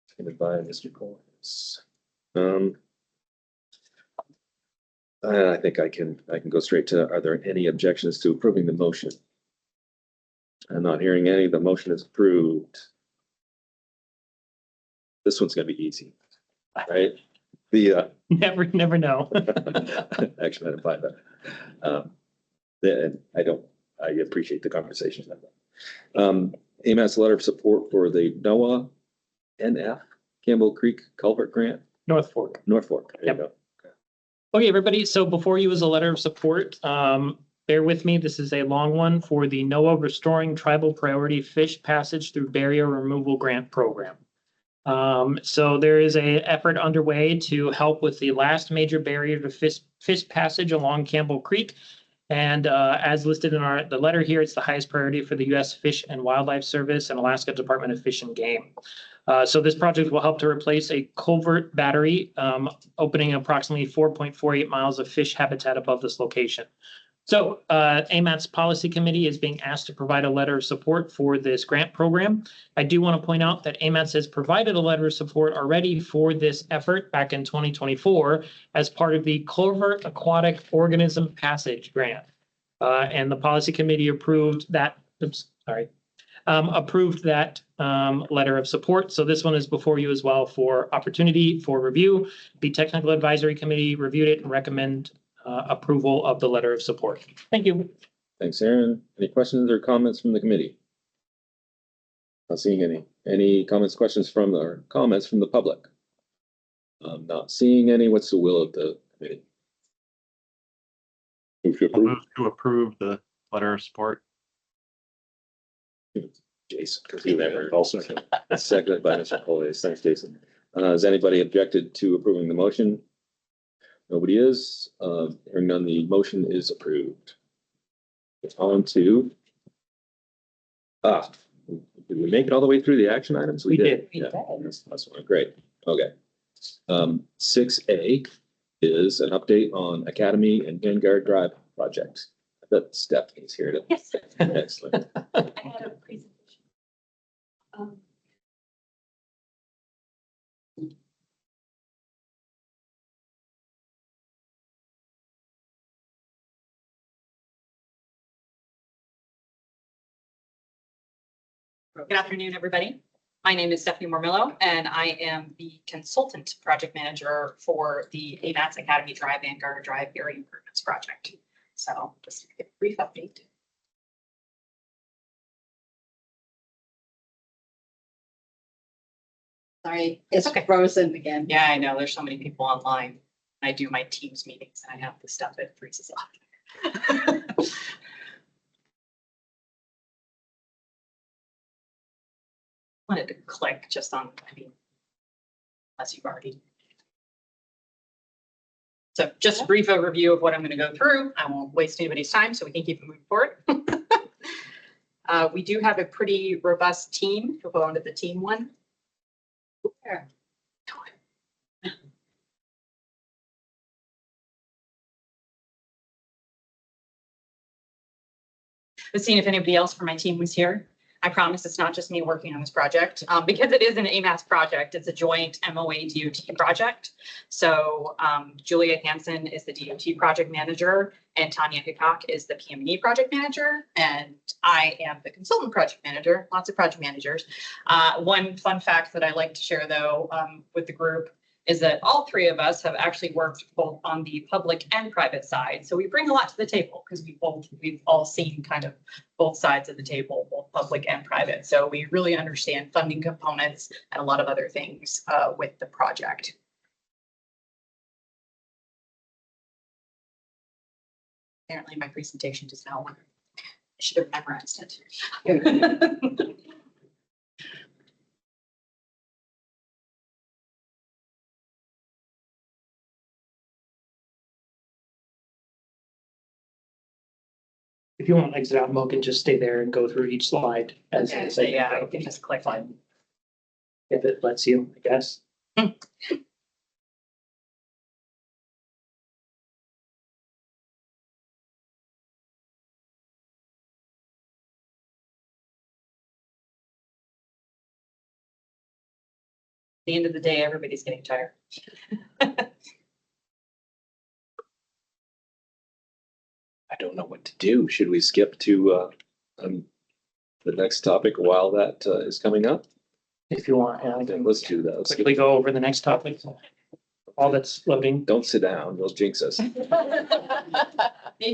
Seconded by Mr. Collins. I think I can go straight to, are there any objections to approving the motion? I'm not hearing any. The motion is approved. This one's gonna be easy, right? The Never know. Actually, I applied that. And I appreciate the conversation. AMAT's letter of support for the NOAA NF Campbell Creek Culvert Grant. North Fork. North Fork. There Yep. you go. Okay, everybody. So before you is a letter of support. Bear with me. This is a long one for the NOAA Restoring Tribal Priority Fish Passage Through Barrier Removal Grant Program. So there is a effort underway to help with the last major barrier to fish passage along Campbell Creek. And as listed in the letter here, it's the highest priority for the U.S. Fish and Wildlife Service and Alaska Department of Fish and Game. So this project will help to replace a culvert battery, opening approximately 4.48 miles of fish habitat above this location. So AMAT's policy committee is being asked to provide a letter of support for this grant program. I do want to point out that AMAT has provided a letter of support already for this effort back in 2024 as part of the Culvert Aquatic Organism Passage Grant. And the policy committee approved that, letter of support. So this one is before you as well for opportunity for review. The technical advisory committee reviewed it and recommend approval of the letter of support. Thank you. Thanks, Aaron. Any questions or comments from the committee? Not seeing any. Any comments, questions from the public? Not seeing any. What's the will of the committee? Move to approve the letter of support. Jason, because he never. Seconded by Mr. Collier. Thanks, Jason. Has anybody objected to approving the motion? Nobody is. Hearing none, the motion is approved. It's on to. Did we make it all the way through the action items? We did. Yeah, that's great. Okay. 6A is an update on Academy and Vanguard Drive project. I bet Stephanie's here to. Yes. Excellent. Good afternoon, everybody. My name is Stephanie Mormillo, and I am the consultant project manager for the AMATS Academy Drive Vanguard Drive Area Improvements Project. So just a brief update. Sorry, it's frozen again. Yeah, I know. There's so many people online. I do my Teams meetings and I have the stuff that freezes off. Wanted to click just on, I mean, unless you've already. So just a brief overview of what I'm going to go through. I won't waste anybody's time so we can keep it moving forward. We do have a pretty robust team. We'll go on to the team one. There. Let's see if anybody else from my team was here. I promise it's not just me working on this project because it is an AMATS project. It's a joint MOA DOT project. So Julia Hansen is the DOT project manager and Tanya Hickok is the PM&E project manager. And I am the consultant project manager, lots of project managers. One fun fact that I like to share though with the group is that all three of us have actually worked both on the public and private side. So we bring a lot to the table because we've all seen kind of both sides of the table, both public and private. So we really understand funding components and a lot of other things with the project. Apparently my presentation does not work. I should have memorized it. If you want to exit out mode, and just stay there and go through each slide as Okay, as so they yeah, go. I can just click on. If it lets you, I guess. At the end of the day, everybody's getting tired. I don't know what to do. Should we skip to the next topic while that is coming up? If you want, yeah, I can Let's do that. Let's skip. quickly go over the next topic. All that's loading. Don't sit down. You'll jinx us. Maybe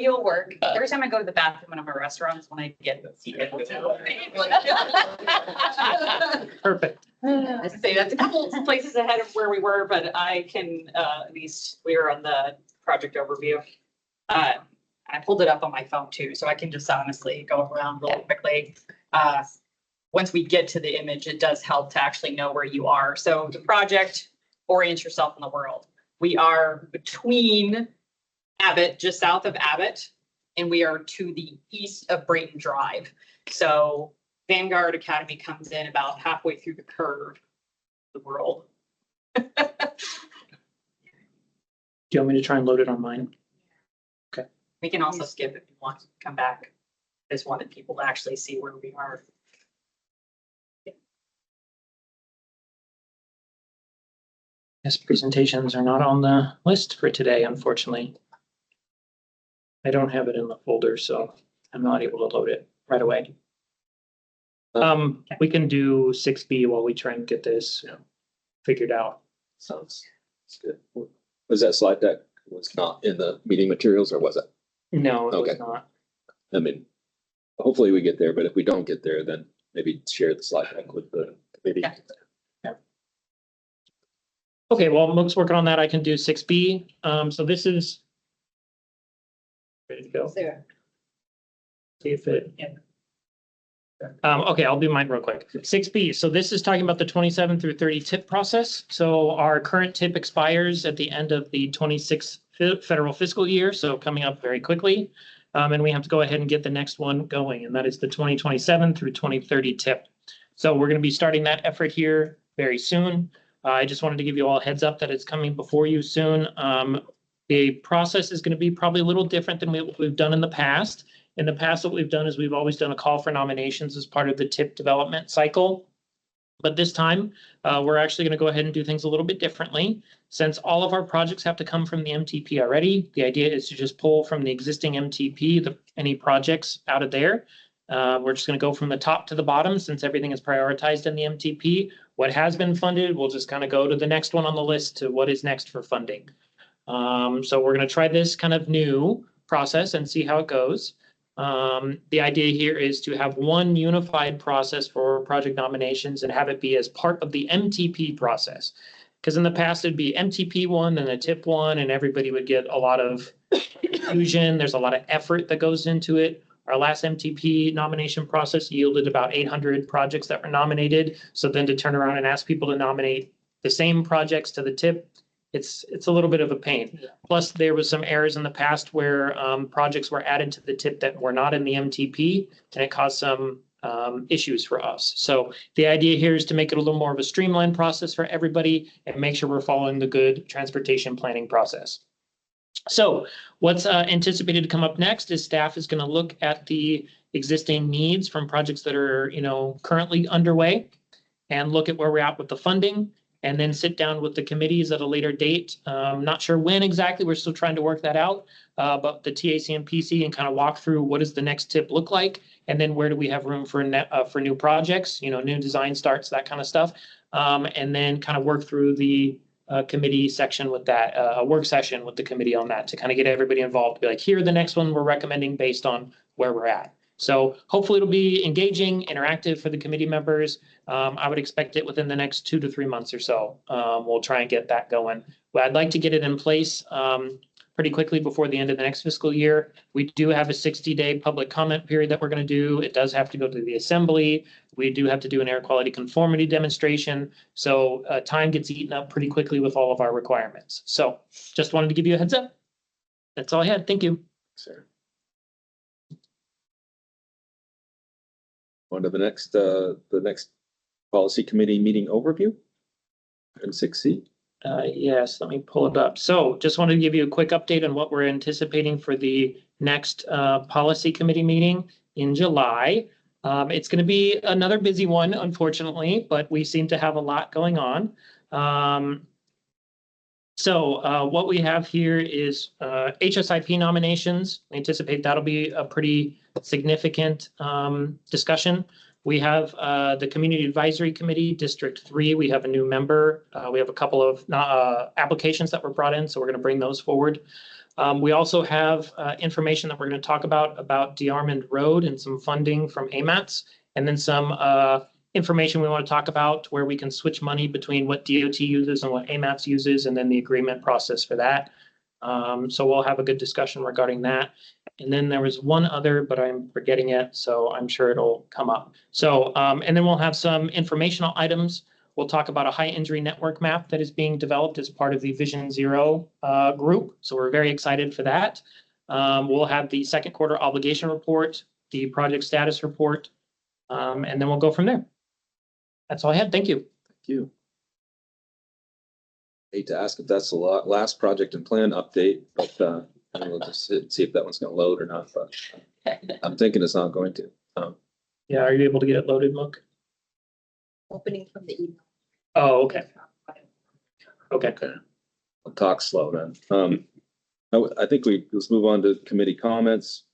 it'll work. Every time I go to the bathroom in a restaurant is when I get seated. Perfect. I say that's a couple places ahead of where we were, but I can at least we were on the project overview. I pulled it up on my phone too, so I can just honestly go around really quickly. Once we get to the image, it does help to actually know where you are. So the project, orient yourself in the world. We are between Abbott, just south of Abbott, and we are to the east of Brayton Drive. So Vanguard Academy comes in about halfway through the curve of the world. Do you want me to try and load it on mine? Okay. We can also skip if you want to come back. I just wanted people to actually see where we are. Yes, presentations are not on the list for today, unfortunately. I don't have it in the folder, so I'm not able to load it right away. We can do 6B while we try and get this figured out. Sounds good. Was that slide deck was not in the meeting materials or was it? No, it Okay. was not. I mean, hopefully we get there, but if we don't get there, then maybe share the slide deck with the committee. Yeah. Okay, well, Mook's working on that. I can do 6B. So this is ready to go. There. See if it. Okay, I'll do mine real quick. 6B. So this is talking about the 27 through 30 tip process. So our current tip expires at the end of the 26th federal fiscal year. So coming up very quickly. And we have to go ahead and get the next one going, and that is the 2027 through 2030 tip. So we're going to be starting that effort here very soon. I just wanted to give you all a heads up that it's coming before you soon. The process is going to be probably a little different than what we've done in the past. In the past, what we've done is we've always done a call for nominations as part of the tip development cycle. But this time, we're actually going to go ahead and do things a little bit differently. Since all of our projects have to come from the MTP already, the idea is to just pull from the existing MTP any projects out of there. We're just going to go from the top to the bottom since everything is prioritized in the MTP. What has been funded, we'll just kind of go to the next one on the list to what is next for funding. So we're going to try this kind of new process and see how it goes. The idea here is to have one unified process for project nominations and have it be as part of the MTP process. Because in the past, it'd be MTP one and a TIP one, and everybody would get a lot of confusion. There's a lot of effort that goes into it. Our last MTP nomination process yielded about 800 projects that were nominated. So then to turn around and ask people to nominate the same projects to the TIP, it's a little bit of a pain. Plus, there was some errors in the past where projects were added to the TIP that were not in the MTP, and it caused some issues for us. So the idea here is to make it a little more of a streamlined process for everybody and make sure we're following the good transportation planning process. So what's anticipated to come up next is staff is going to look at the existing needs from projects that are, currently underway and look at where we're at with the funding, and then sit down with the committees at a later date. Not sure when exactly, we're still trying to work that out, but the TAC and PC, and kind of walk through what does the next TIP look like, and then where do we have room for new projects, new design starts, that kind of stuff, and then kind of work through the committee section with that, a work session with the committee on that to kind of get everybody involved, to be like, here are the next one we're recommending based on where we're at. So hopefully it'll be engaging, interactive for the committee members. I would expect it within the next 2 to 3 months or so. We'll try and get that going. But I'd like to get it in place pretty quickly before the end of the next fiscal year. We do have a 60-day public comment period that we're going to do. It does have to go to the assembly. We do have to do an air quality conformity demonstration. So time gets eaten up pretty quickly with all of our requirements. So just wanted to give you a heads up. That's all I had. Thank you. Sir. On to the next policy committee meeting overview. Item 6C. Yes, let me pull it up. So just wanted to give you a quick update on what we're anticipating for the next policy committee meeting in July. It's going to be another busy one, unfortunately, but we seem to have a lot going on. So what we have here is HSIP nominations. We anticipate that'll be a pretty significant discussion. We have the Community Advisory Committee, District 3. We have a new member. We have a couple of applications that were brought in, so we're going to bring those forward. We also have information that we're going to talk about DeArmond Road and some funding from AMATS, and then some information we want to talk about where we can switch money between what DOT uses and what AMATS uses, and then the agreement process for that. So we'll have a good discussion regarding that. And then there was one other, but I'm forgetting it, so I'm sure it'll come up. So, and then we'll have some informational items. We'll talk about a high injury network map that is being developed as part of the Vision Zero group. So we're very excited for that. We'll have the second quarter obligation report, the project status report, and then we'll go from there. That's all I had. Thank you. Thank you. Hate to ask if that's the last project and plan update, but we'll just see if that one's going to load or not. But I'm thinking it's not going to. Yeah, are you able to get it loaded, Mook? Opening from the email. Oh, okay. Okay. I'll talk slow then. I think let's move on to committee comments.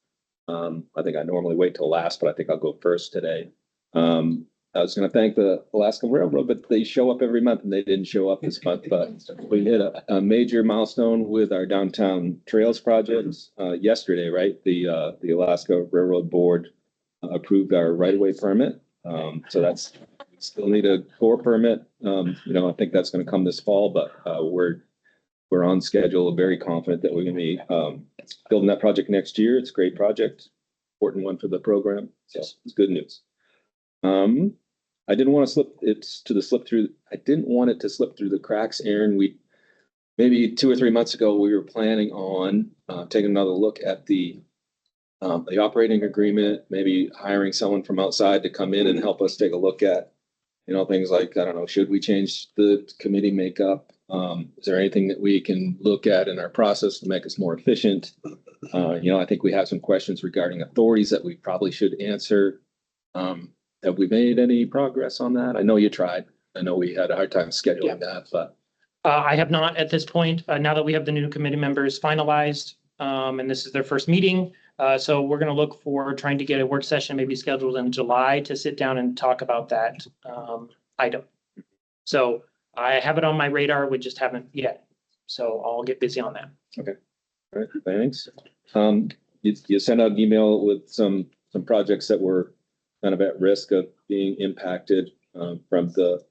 I think I normally wait till last, but I think I'll go first today. I was going to thank the Alaska Railroad, but they show up every month and they didn't show up this month. But we hit a major milestone with our downtown trails projects yesterday, right? The Alaska Railroad Board approved our right-of-way permit. So we still need a core permit. I think that's going to come this fall, but we're on schedule. Very confident that we're going to be building that project next year. It's a great project, important one for the program. So it's good news. I didn't want it to slip through the cracks, Aaron. Maybe 2 or 3 months ago, we were planning on taking another look at the operating agreement, maybe hiring someone from outside to come in and help us take a look at, things like, I don't know, should we change the committee makeup? Is there anything that we can look at in our process to make us more efficient? I think we have some questions regarding authorities that we probably should answer. Have we made any progress on that? I know you tried. I know we had a hard time scheduling that, but. I have not at this point. Now that we have the new committee members finalized, and this is their first meeting, So we're going to look for trying to get a work session maybe scheduled in July to sit down and talk about that item. So I have it on my radar. We just haven't yet. So I'll get busy on that. Okay. All right, thanks. You sent out an email with some projects that were kind of at risk of being impacted from the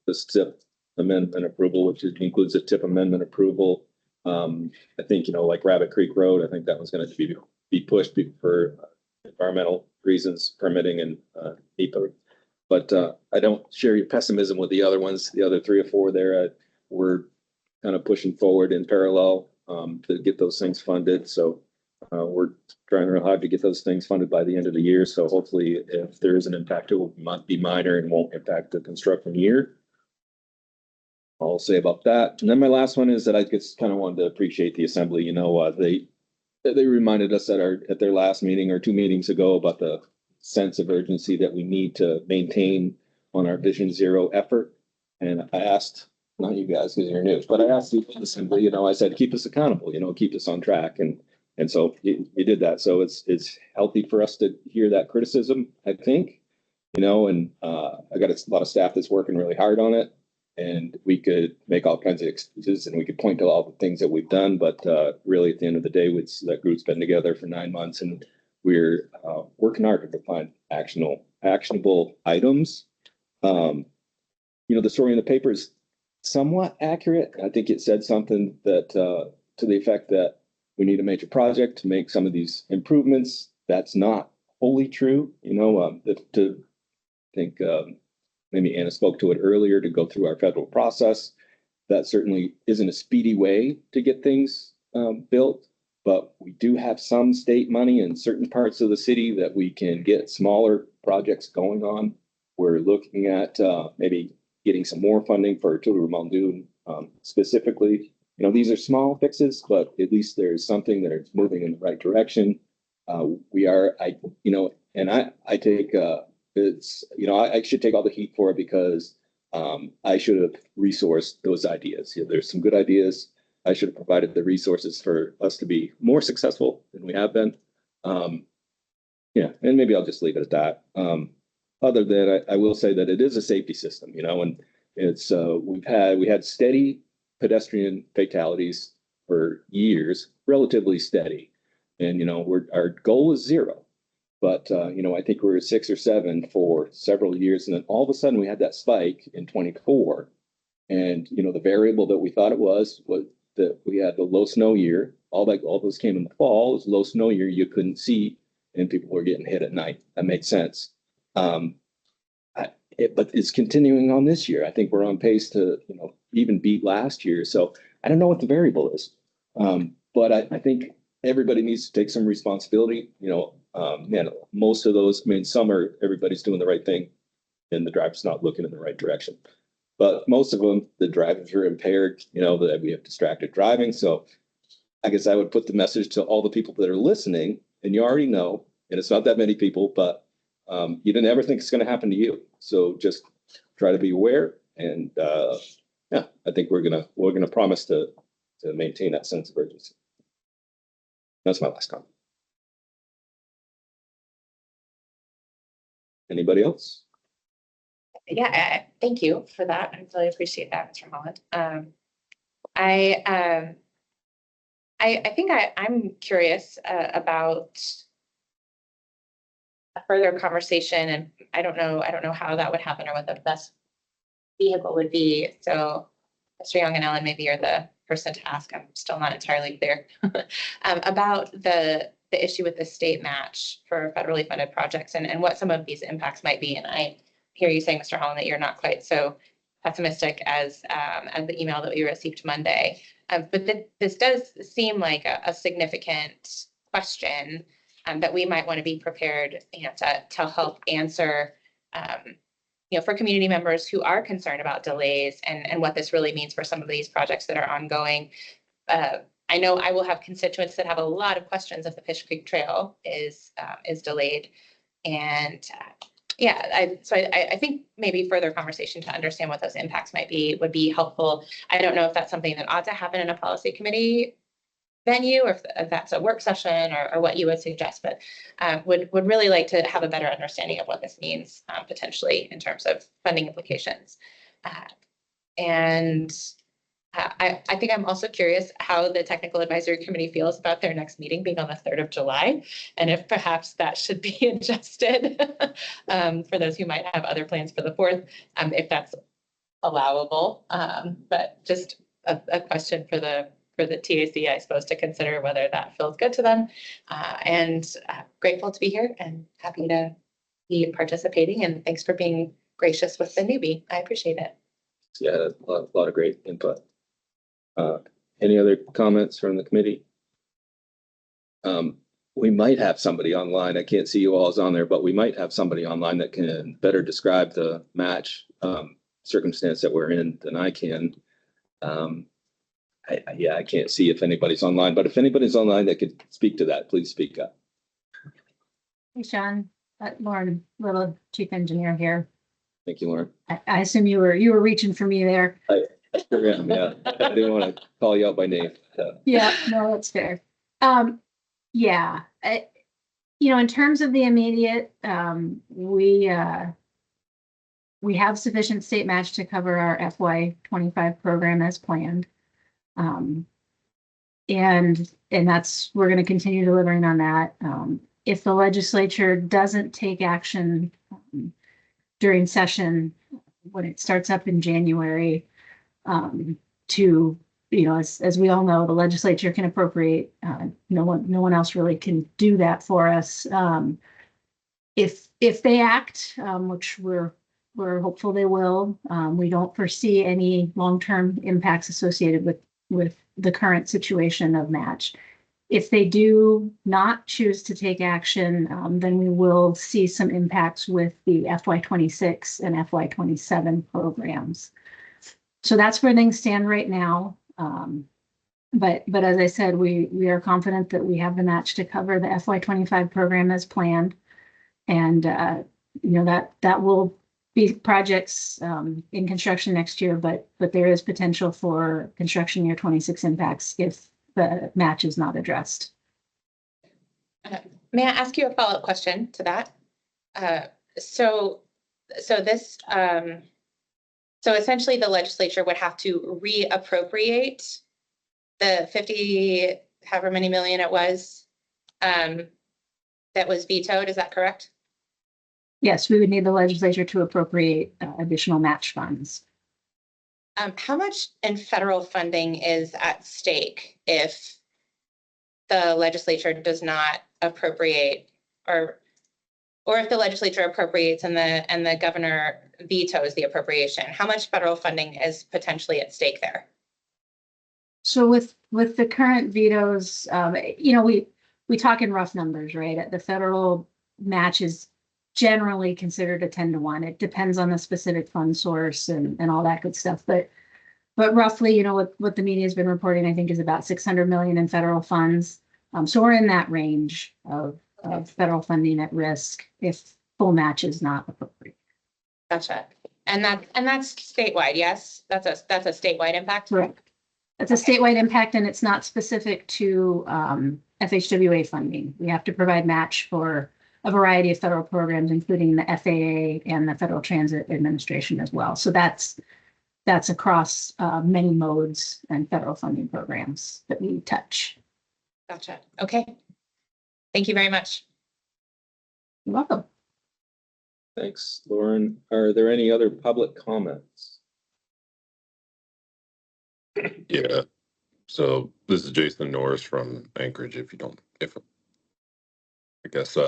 TIP amendment approval, which includes a TIP amendment approval. I think, like Rabbit Creek Road, I think that was going to be pushed for environmental reasons, permitting and NEPA. But I don't share your pessimism with the other ones. The other 3 or 4 there, we're kind of pushing forward in parallel to get those things funded. So we're trying real hard to get those things funded by the end of the year. So hopefully, if there is an impact, it will be minor and won't impact the construction year. I'll say about that. And then my last one is that I just kind of wanted to appreciate the assembly. They reminded us at their last meeting or 2 meetings ago about the sense of urgency that we need to maintain on our Vision Zero effort. And I asked, not you guys because you're new, but I asked the assembly, I said, keep us accountable, keep us on track. And so you did that. So it's healthy for us to hear that criticism, I think, and I got a lot of staff that's working really hard on it. And we could make all kinds of excuses and we could point to all the things that we've done. But really, at the end of the day, that group's been together for 9 months and we're working hard to find actionable items. The story in the paper is somewhat accurate. I think it said something that to the effect that we need a major project to make some of these improvements. That's not wholly true. To think maybe Anna spoke to it earlier, to go through our federal process. That certainly isn't a speedy way to get things built, but we do have some state money in certain parts of the city that we can get smaller projects going on. We're looking at maybe getting some more funding for Muldoon specifically. These are small fixes, but at least there's something that is moving in the right direction. I take I should take all the heat for it because I should have resourced those ideas. There's some good ideas. I should have provided the resources for us to be more successful than we have been. And maybe I'll just leave it at that. Other than that, I will say that it is a safety system, and it's we had steady pedestrian fatalities for years, relatively steady. And, our goal is 0. But, I think we were 6 or 7 for several years. And then all of a sudden we had that spike in 24. And, the variable that we thought it was that we had the low snow year. All those came in the fall. It was low snow year. You couldn't see and people were getting hit at night. That made sense. But it's continuing on this year. I think we're on pace to, even beat last year. So I don't know what the variable is. But I think everybody needs to take some responsibility. Most of those, some are, everybody's doing the right thing and the driver's not looking in the right direction. But most of them, the drivers are impaired, that we have distracted driving. So I guess I would put the message to all the people that are listening, and you already know, and it's not that many people, but you didn't ever think it's going to happen to you. So just try to be aware. And I think we're gonna promise to maintain that sense of urgency. That's my last comment. Anybody else? Yeah, thank you for that. I really appreciate that, Mr. Holland. I think I'm curious about a further conversation, and I don't know how that would happen or what the best vehicle would be. So, Mr. Young and Ellen, maybe you're the person to ask. I'm still not entirely clear about the issue with the state match for federally funded projects and what some of these impacts might be. And I hear you saying, Mr. Holland, that you're not quite so pessimistic as the email that we received Monday. But this does seem like a significant question that we might want to be prepared, to help answer, for community members who are concerned about delays and what this really means for some of these projects that are ongoing. I know I will have constituents that have a lot of questions if the Fish Creek Trail is delayed. And I think maybe further conversation to understand what those impacts might be would be helpful. I don't know if that's something that ought to happen in a policy committee venue or if that's a work session or what you would suggest, but would really like to have a better understanding of what this means potentially in terms of funding implications. And I think I'm also curious how the technical advisory committee feels about their next meeting being on the 3rd of July, and if perhaps that should be adjusted for those who might have other plans for the 4th, if that's allowable. But just a question for the TAC, I suppose, to consider whether that feels good to them. And grateful to be here and happy to be participating. And thanks for being gracious with the newbie. I appreciate it. Yeah, a lot of great input. Any other comments from the committee? We might have somebody online. I can't see you all on there, but we might have somebody online that can better describe the match circumstance that we're in than I can. I can't see if anybody's online, but if anybody's online that could speak to that, please speak up. Hey, Sean, Lauren Little, Chief Engineer here. Thank you, Lauren. I assume you were reaching for me there. I didn't want to call you out by name. Yeah, no, that's fair. Yeah, in terms of the immediate, we have sufficient state match to cover our FY25 program as planned. And that's, we're going to continue delivering on that. If the legislature doesn't take action during session, when it starts up in January, as we all know, the legislature can appropriate. No one else really can do that for us. If they act, which we're hopeful they will, we don't foresee any long-term impacts associated with the current situation of match. If they do not choose to take action, then we will see some impacts with the FY26 and FY27 programs. So that's where things stand right now. But as I said, we are confident that we have the match to cover the FY25 program as planned. And, that will be projects in construction next year, but there is potential for construction year 26 impacts if the match is not addressed. May I ask you a follow-up question to that? So essentially the legislature would have to reappropriate the 50, however many million it was, that was vetoed. Is that correct? Yes, we would need the legislature to appropriate additional match funds. How much in federal funding is at stake if the legislature does not appropriate, or if the legislature appropriates and the governor vetoes the appropriation? How much federal funding is potentially at stake there? So with the current vetoes, we talk in rough numbers, right? The federal match is generally considered a 10-to-1. It depends on the specific fund source and all that good stuff. But roughly, what the media has been reporting, I think, is about $600 million in federal funds. So we're in that range of federal funding at risk if full match is not appropriate. Gotcha. And that's statewide, yes? That's a statewide impact? Correct. That's a statewide impact, and it's not specific to FHWA funding. We have to provide match for a variety of federal programs, including the FAA and the Federal Transit Administration as well. So that's across many modes and federal funding programs that we touch. Gotcha. Okay. Thank you very much. You're welcome. Thanks, Lauren. Are there any other public comments? Yeah. So this is Jason Norris from Anchorage. I guess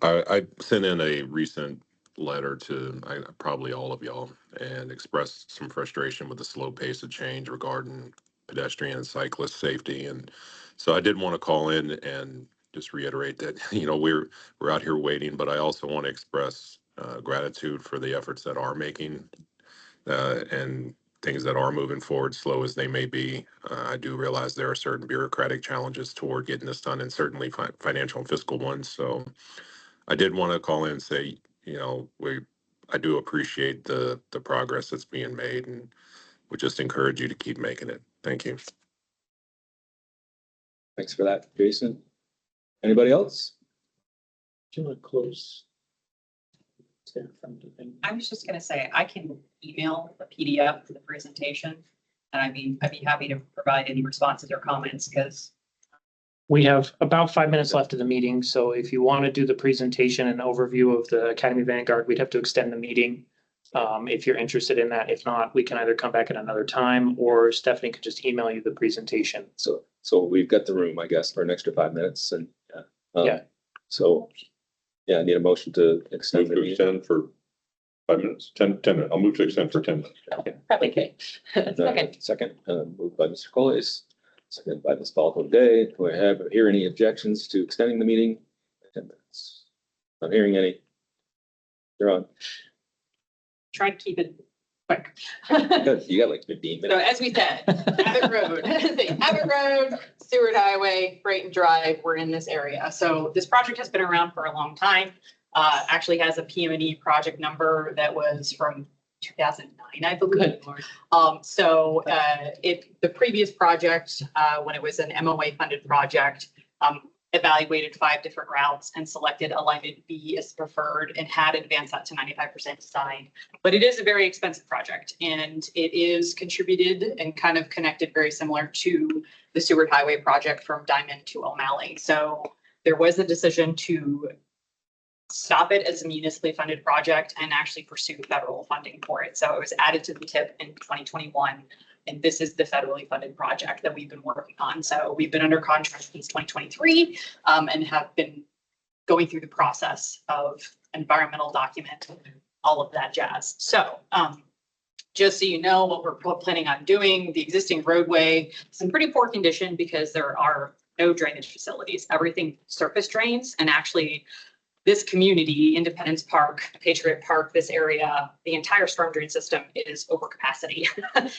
I sent in a recent letter to probably all of y'all and expressed some frustration with the slow pace of change regarding pedestrian and cyclist safety. And so I did want to call in and just reiterate that, we're out here waiting, but I also want to express gratitude for the efforts that are making and things that are moving forward, slow as they may be. I do realize there are certain bureaucratic challenges toward getting this done, and certainly financial and fiscal ones. So I did want to call in and say, I do appreciate the progress that's being made, and would just encourage you to keep making it. Thank you. Thanks for that, Jason. Anybody else? Do you want to close? Stand from the thing. I was just gonna say, I can email the PDF for the presentation. And I'd be happy to provide any responses or comments because We have about 5 minutes left of the meeting, so if you want to do the presentation and overview of the Academy Vanguard, we'd have to extend the meeting. If you're interested in that. If not, we can either come back at another time or Stephanie could just email you the presentation. So we've got the room, I guess, for an extra 5 minutes and, Yeah. So, yeah, I need a motion to extend Move the to meeting. extend for 5 minutes, 10 minutes. I'll move to extend for 10 minutes. Probably good. Second. Second, moved by Mr. Collis, seconded by Ms. Baldwin Day. Do I hear any objections to extending the meeting? 10 minutes. Not hearing any. You're on. try to keep it quick. Good. You got like 15 So minutes. as we said, Abbott Road, Abbott Road, Seward Highway, Brayton Drive, we're in this area. So this project has been around for a long time. Actually has a PM&E project number that was from 2009, I believe. The previous project, when it was an MOA funded project, evaluated 5 different routes and selected alignment B as preferred and had advanced that to 95% design. But it is a very expensive project and it is contributed and kind of connected very similar to the Seward Highway project from Diamond to O'Malley. So there was a decision to stop it as a municipally funded project and actually pursue federal funding for it. So it was added to the TIP in 2021. And this is the federally funded project that we've been working on. So we've been under contract since 2023 and have been going through the process of environmental document, all of that jazz. So just so you know what we're planning on doing, the existing roadway is in pretty poor condition because there are no drainage facilities. Everything surface drains, and actually this community, Independence Park, Patriot Park, this area, the entire storm drain system is over capacity,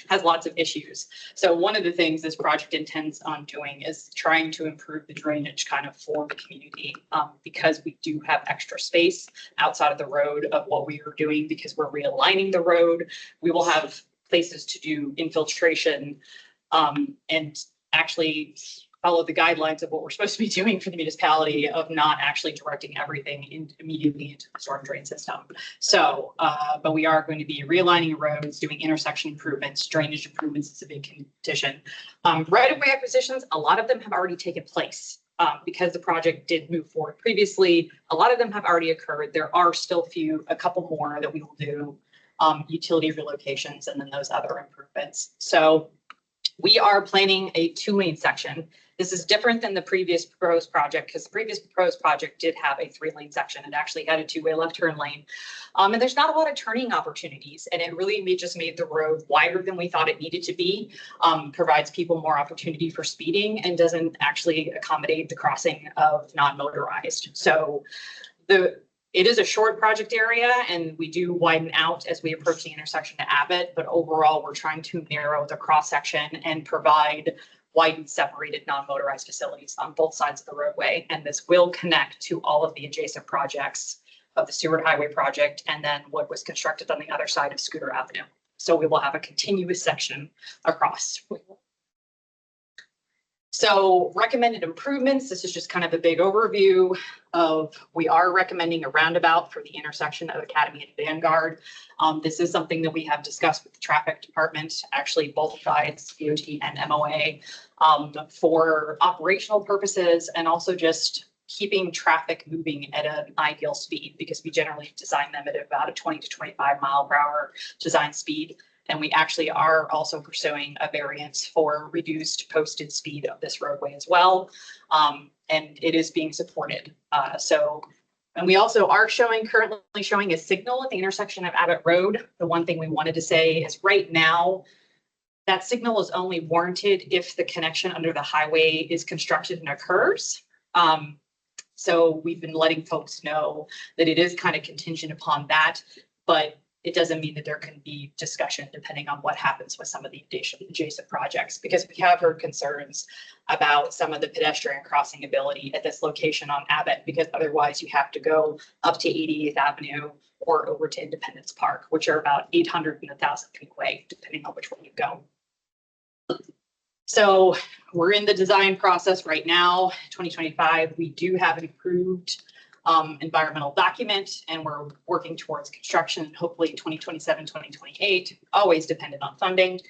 has lots of issues. So one of the things this project intends on doing is trying to improve the drainage kind of for the community because we do have extra space outside of the road of what we are doing because we're realigning the road. We will have places to do infiltration and actually follow the guidelines of what we're supposed to be doing for the municipality of not actually directing everything immediately into the storm drain system. So, but we are going to be realigning roads, doing intersection improvements, drainage improvements is a big condition. Right-of-way acquisitions, a lot of them have already taken place because the project did move forward previously. A lot of them have already occurred. There are still a couple more that we will do, utility relocations and then those other improvements. So we are planning a 2-lane section. This is different than the previous proposed project because the previous proposed project did have a 3-lane section. It actually had a 2-way left turn lane. And there's not a lot of turning opportunities. And it really just made the road wider than we thought it needed to be, provides people more opportunity for speeding and doesn't actually accommodate the crossing of non-motorized. So it is a short project area and we do widen out as we approach the intersection to Abbott, but overall we're trying to narrow the cross section and provide widened separated non-motorized facilities on both sides of the roadway. And this will connect to all of the adjacent projects of the Seward Highway project and then what was constructed on the other side of Scooter Avenue. So we will have a continuous section across. So recommended improvements, this is just kind of a big overview of, we are recommending a roundabout for the intersection of Academy and Vanguard. This is something that we have discussed with the traffic department, actually both sides, DOT and MOA, for operational purposes and also just keeping traffic moving at an ideal speed because we generally design them at about a 20 to 25 mile per hour design speed. And we actually are also pursuing a variance for reduced posted speed of this roadway as well. And it is being supported. And we also are currently showing a signal at the intersection of Abbott Road. The one thing we wanted to say is right now, that signal is only warranted if the connection under the highway is constructed and occurs. So we've been letting folks know that it is kind of contingent upon that, but it doesn't mean that there can be discussion depending on what happens with some of the adjacent projects, because we have heard concerns about some of the pedestrian crossing ability at this location on Abbott, because otherwise you have to go up to 88th Avenue or over to Independence Park, which are about 800 and 1,000 feet away, depending on which way you go. So we're in the design process right now, 2025. We do have an approved environmental document, and we're working towards construction, hopefully 2027, 2028, always dependent on funding.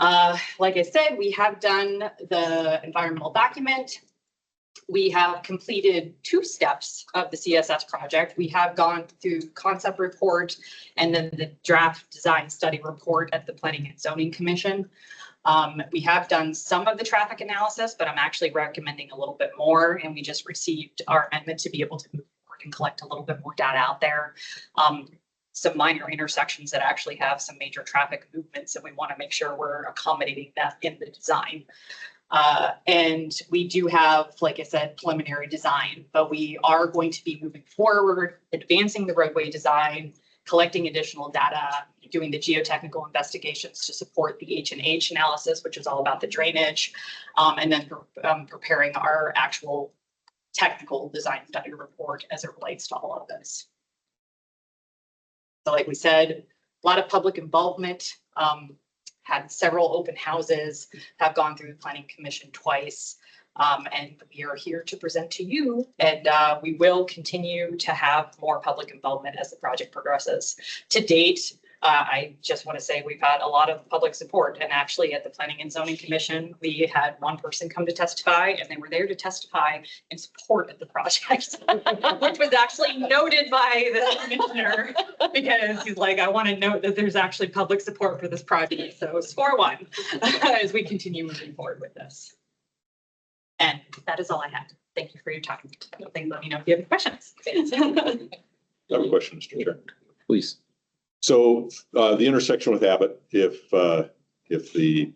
Like I said, we have done the environmental document. We have completed 2 steps of the CSS project. We have gone through concept report and then the draft design study report at the Planning and Zoning Commission. We have done some of the traffic analysis, but I'm actually recommending a little bit more. And we just received our amendment to be able to move forward and collect a little bit more data out there. Some minor intersections that actually have some major traffic movements, and we want to make sure we're accommodating that in the design. And we do have, like I said, preliminary design, but we are going to be moving forward, advancing the roadway design, collecting additional data, doing the geotechnical investigations to support the H&H analysis, which is all about the drainage, and then preparing our actual technical design study report as it relates to all of this. So like we said, a lot of public involvement, had several open houses, have gone through the Planning Commission twice. And we are here to present to you, and we will continue to have more public involvement as the project progresses. To date, I just want to say we've had a lot of public support, and actually at the Planning and Zoning Commission, we had one person come to testify, and they were there to testify in support of the project, which was actually noted by the commissioner because he's like, I want to note that there's actually public support for this project. So score 1 as we continue moving forward with this. And that is all I have. Thank you for your time. Let me know if you have any questions. I have a question, Mr. Chair. Please. So the intersection with Abbott, if the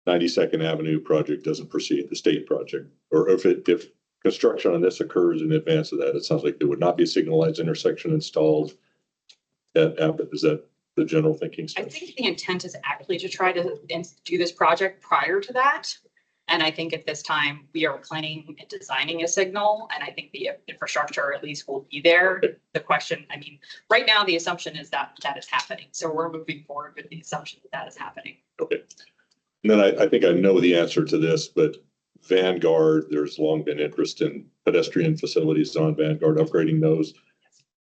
92nd Avenue project doesn't proceed, the state project, or if construction on this occurs in advance of that, it sounds like there would not be a signalized intersection installed at Abbott. Is that the general thinking? I think the intent is actually to try to do this project prior to that. And I think at this time, we are planning and designing a signal, and I think the infrastructure at least will be there. The question, I mean, right now, the assumption is that that is happening. So we're moving forward with the assumption that that is happening. Okay. And then I think I know the answer to this, but Vanguard, there's long been interest in pedestrian facilities on Vanguard, upgrading those.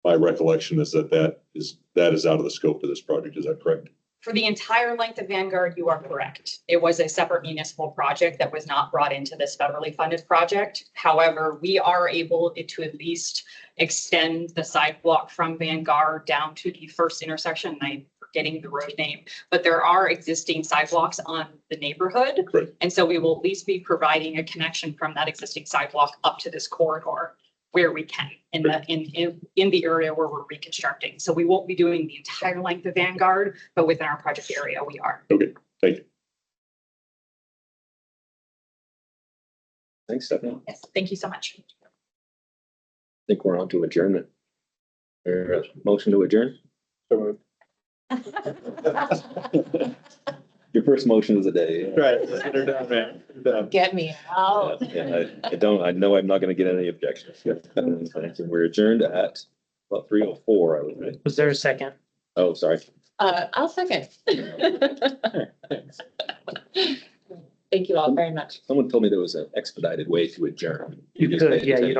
My recollection is that is out of the scope of this project. Is that correct? For the entire length of Vanguard, you are correct. It was a separate municipal project that was not brought into this federally funded project. However, we are able to at least extend the sidewalk from Vanguard down to the first intersection. I'm forgetting the road name, but there are existing sidewalks on the neighborhood. Right. And so we will at least be providing a connection from that existing sidewalk up to this corridor where we can in the area where we're reconstructing. So we won't be doing the entire length of Vanguard, but within our project area, we are. Okay, thank you. Thanks, Stephanie. Yes, thank you so much. I think we're on to adjournment. Motion to adjourn? Your first motion of the day. Right. Get her done, man. Done. Get me out. Yeah, I know I'm not going to get any objections. We're adjourned at about 3:04, I would say. Was there a second? Oh, sorry. I'll second. Thank you all very much. Someone told me there was an expedited way to adjourn. You could, yeah, you don't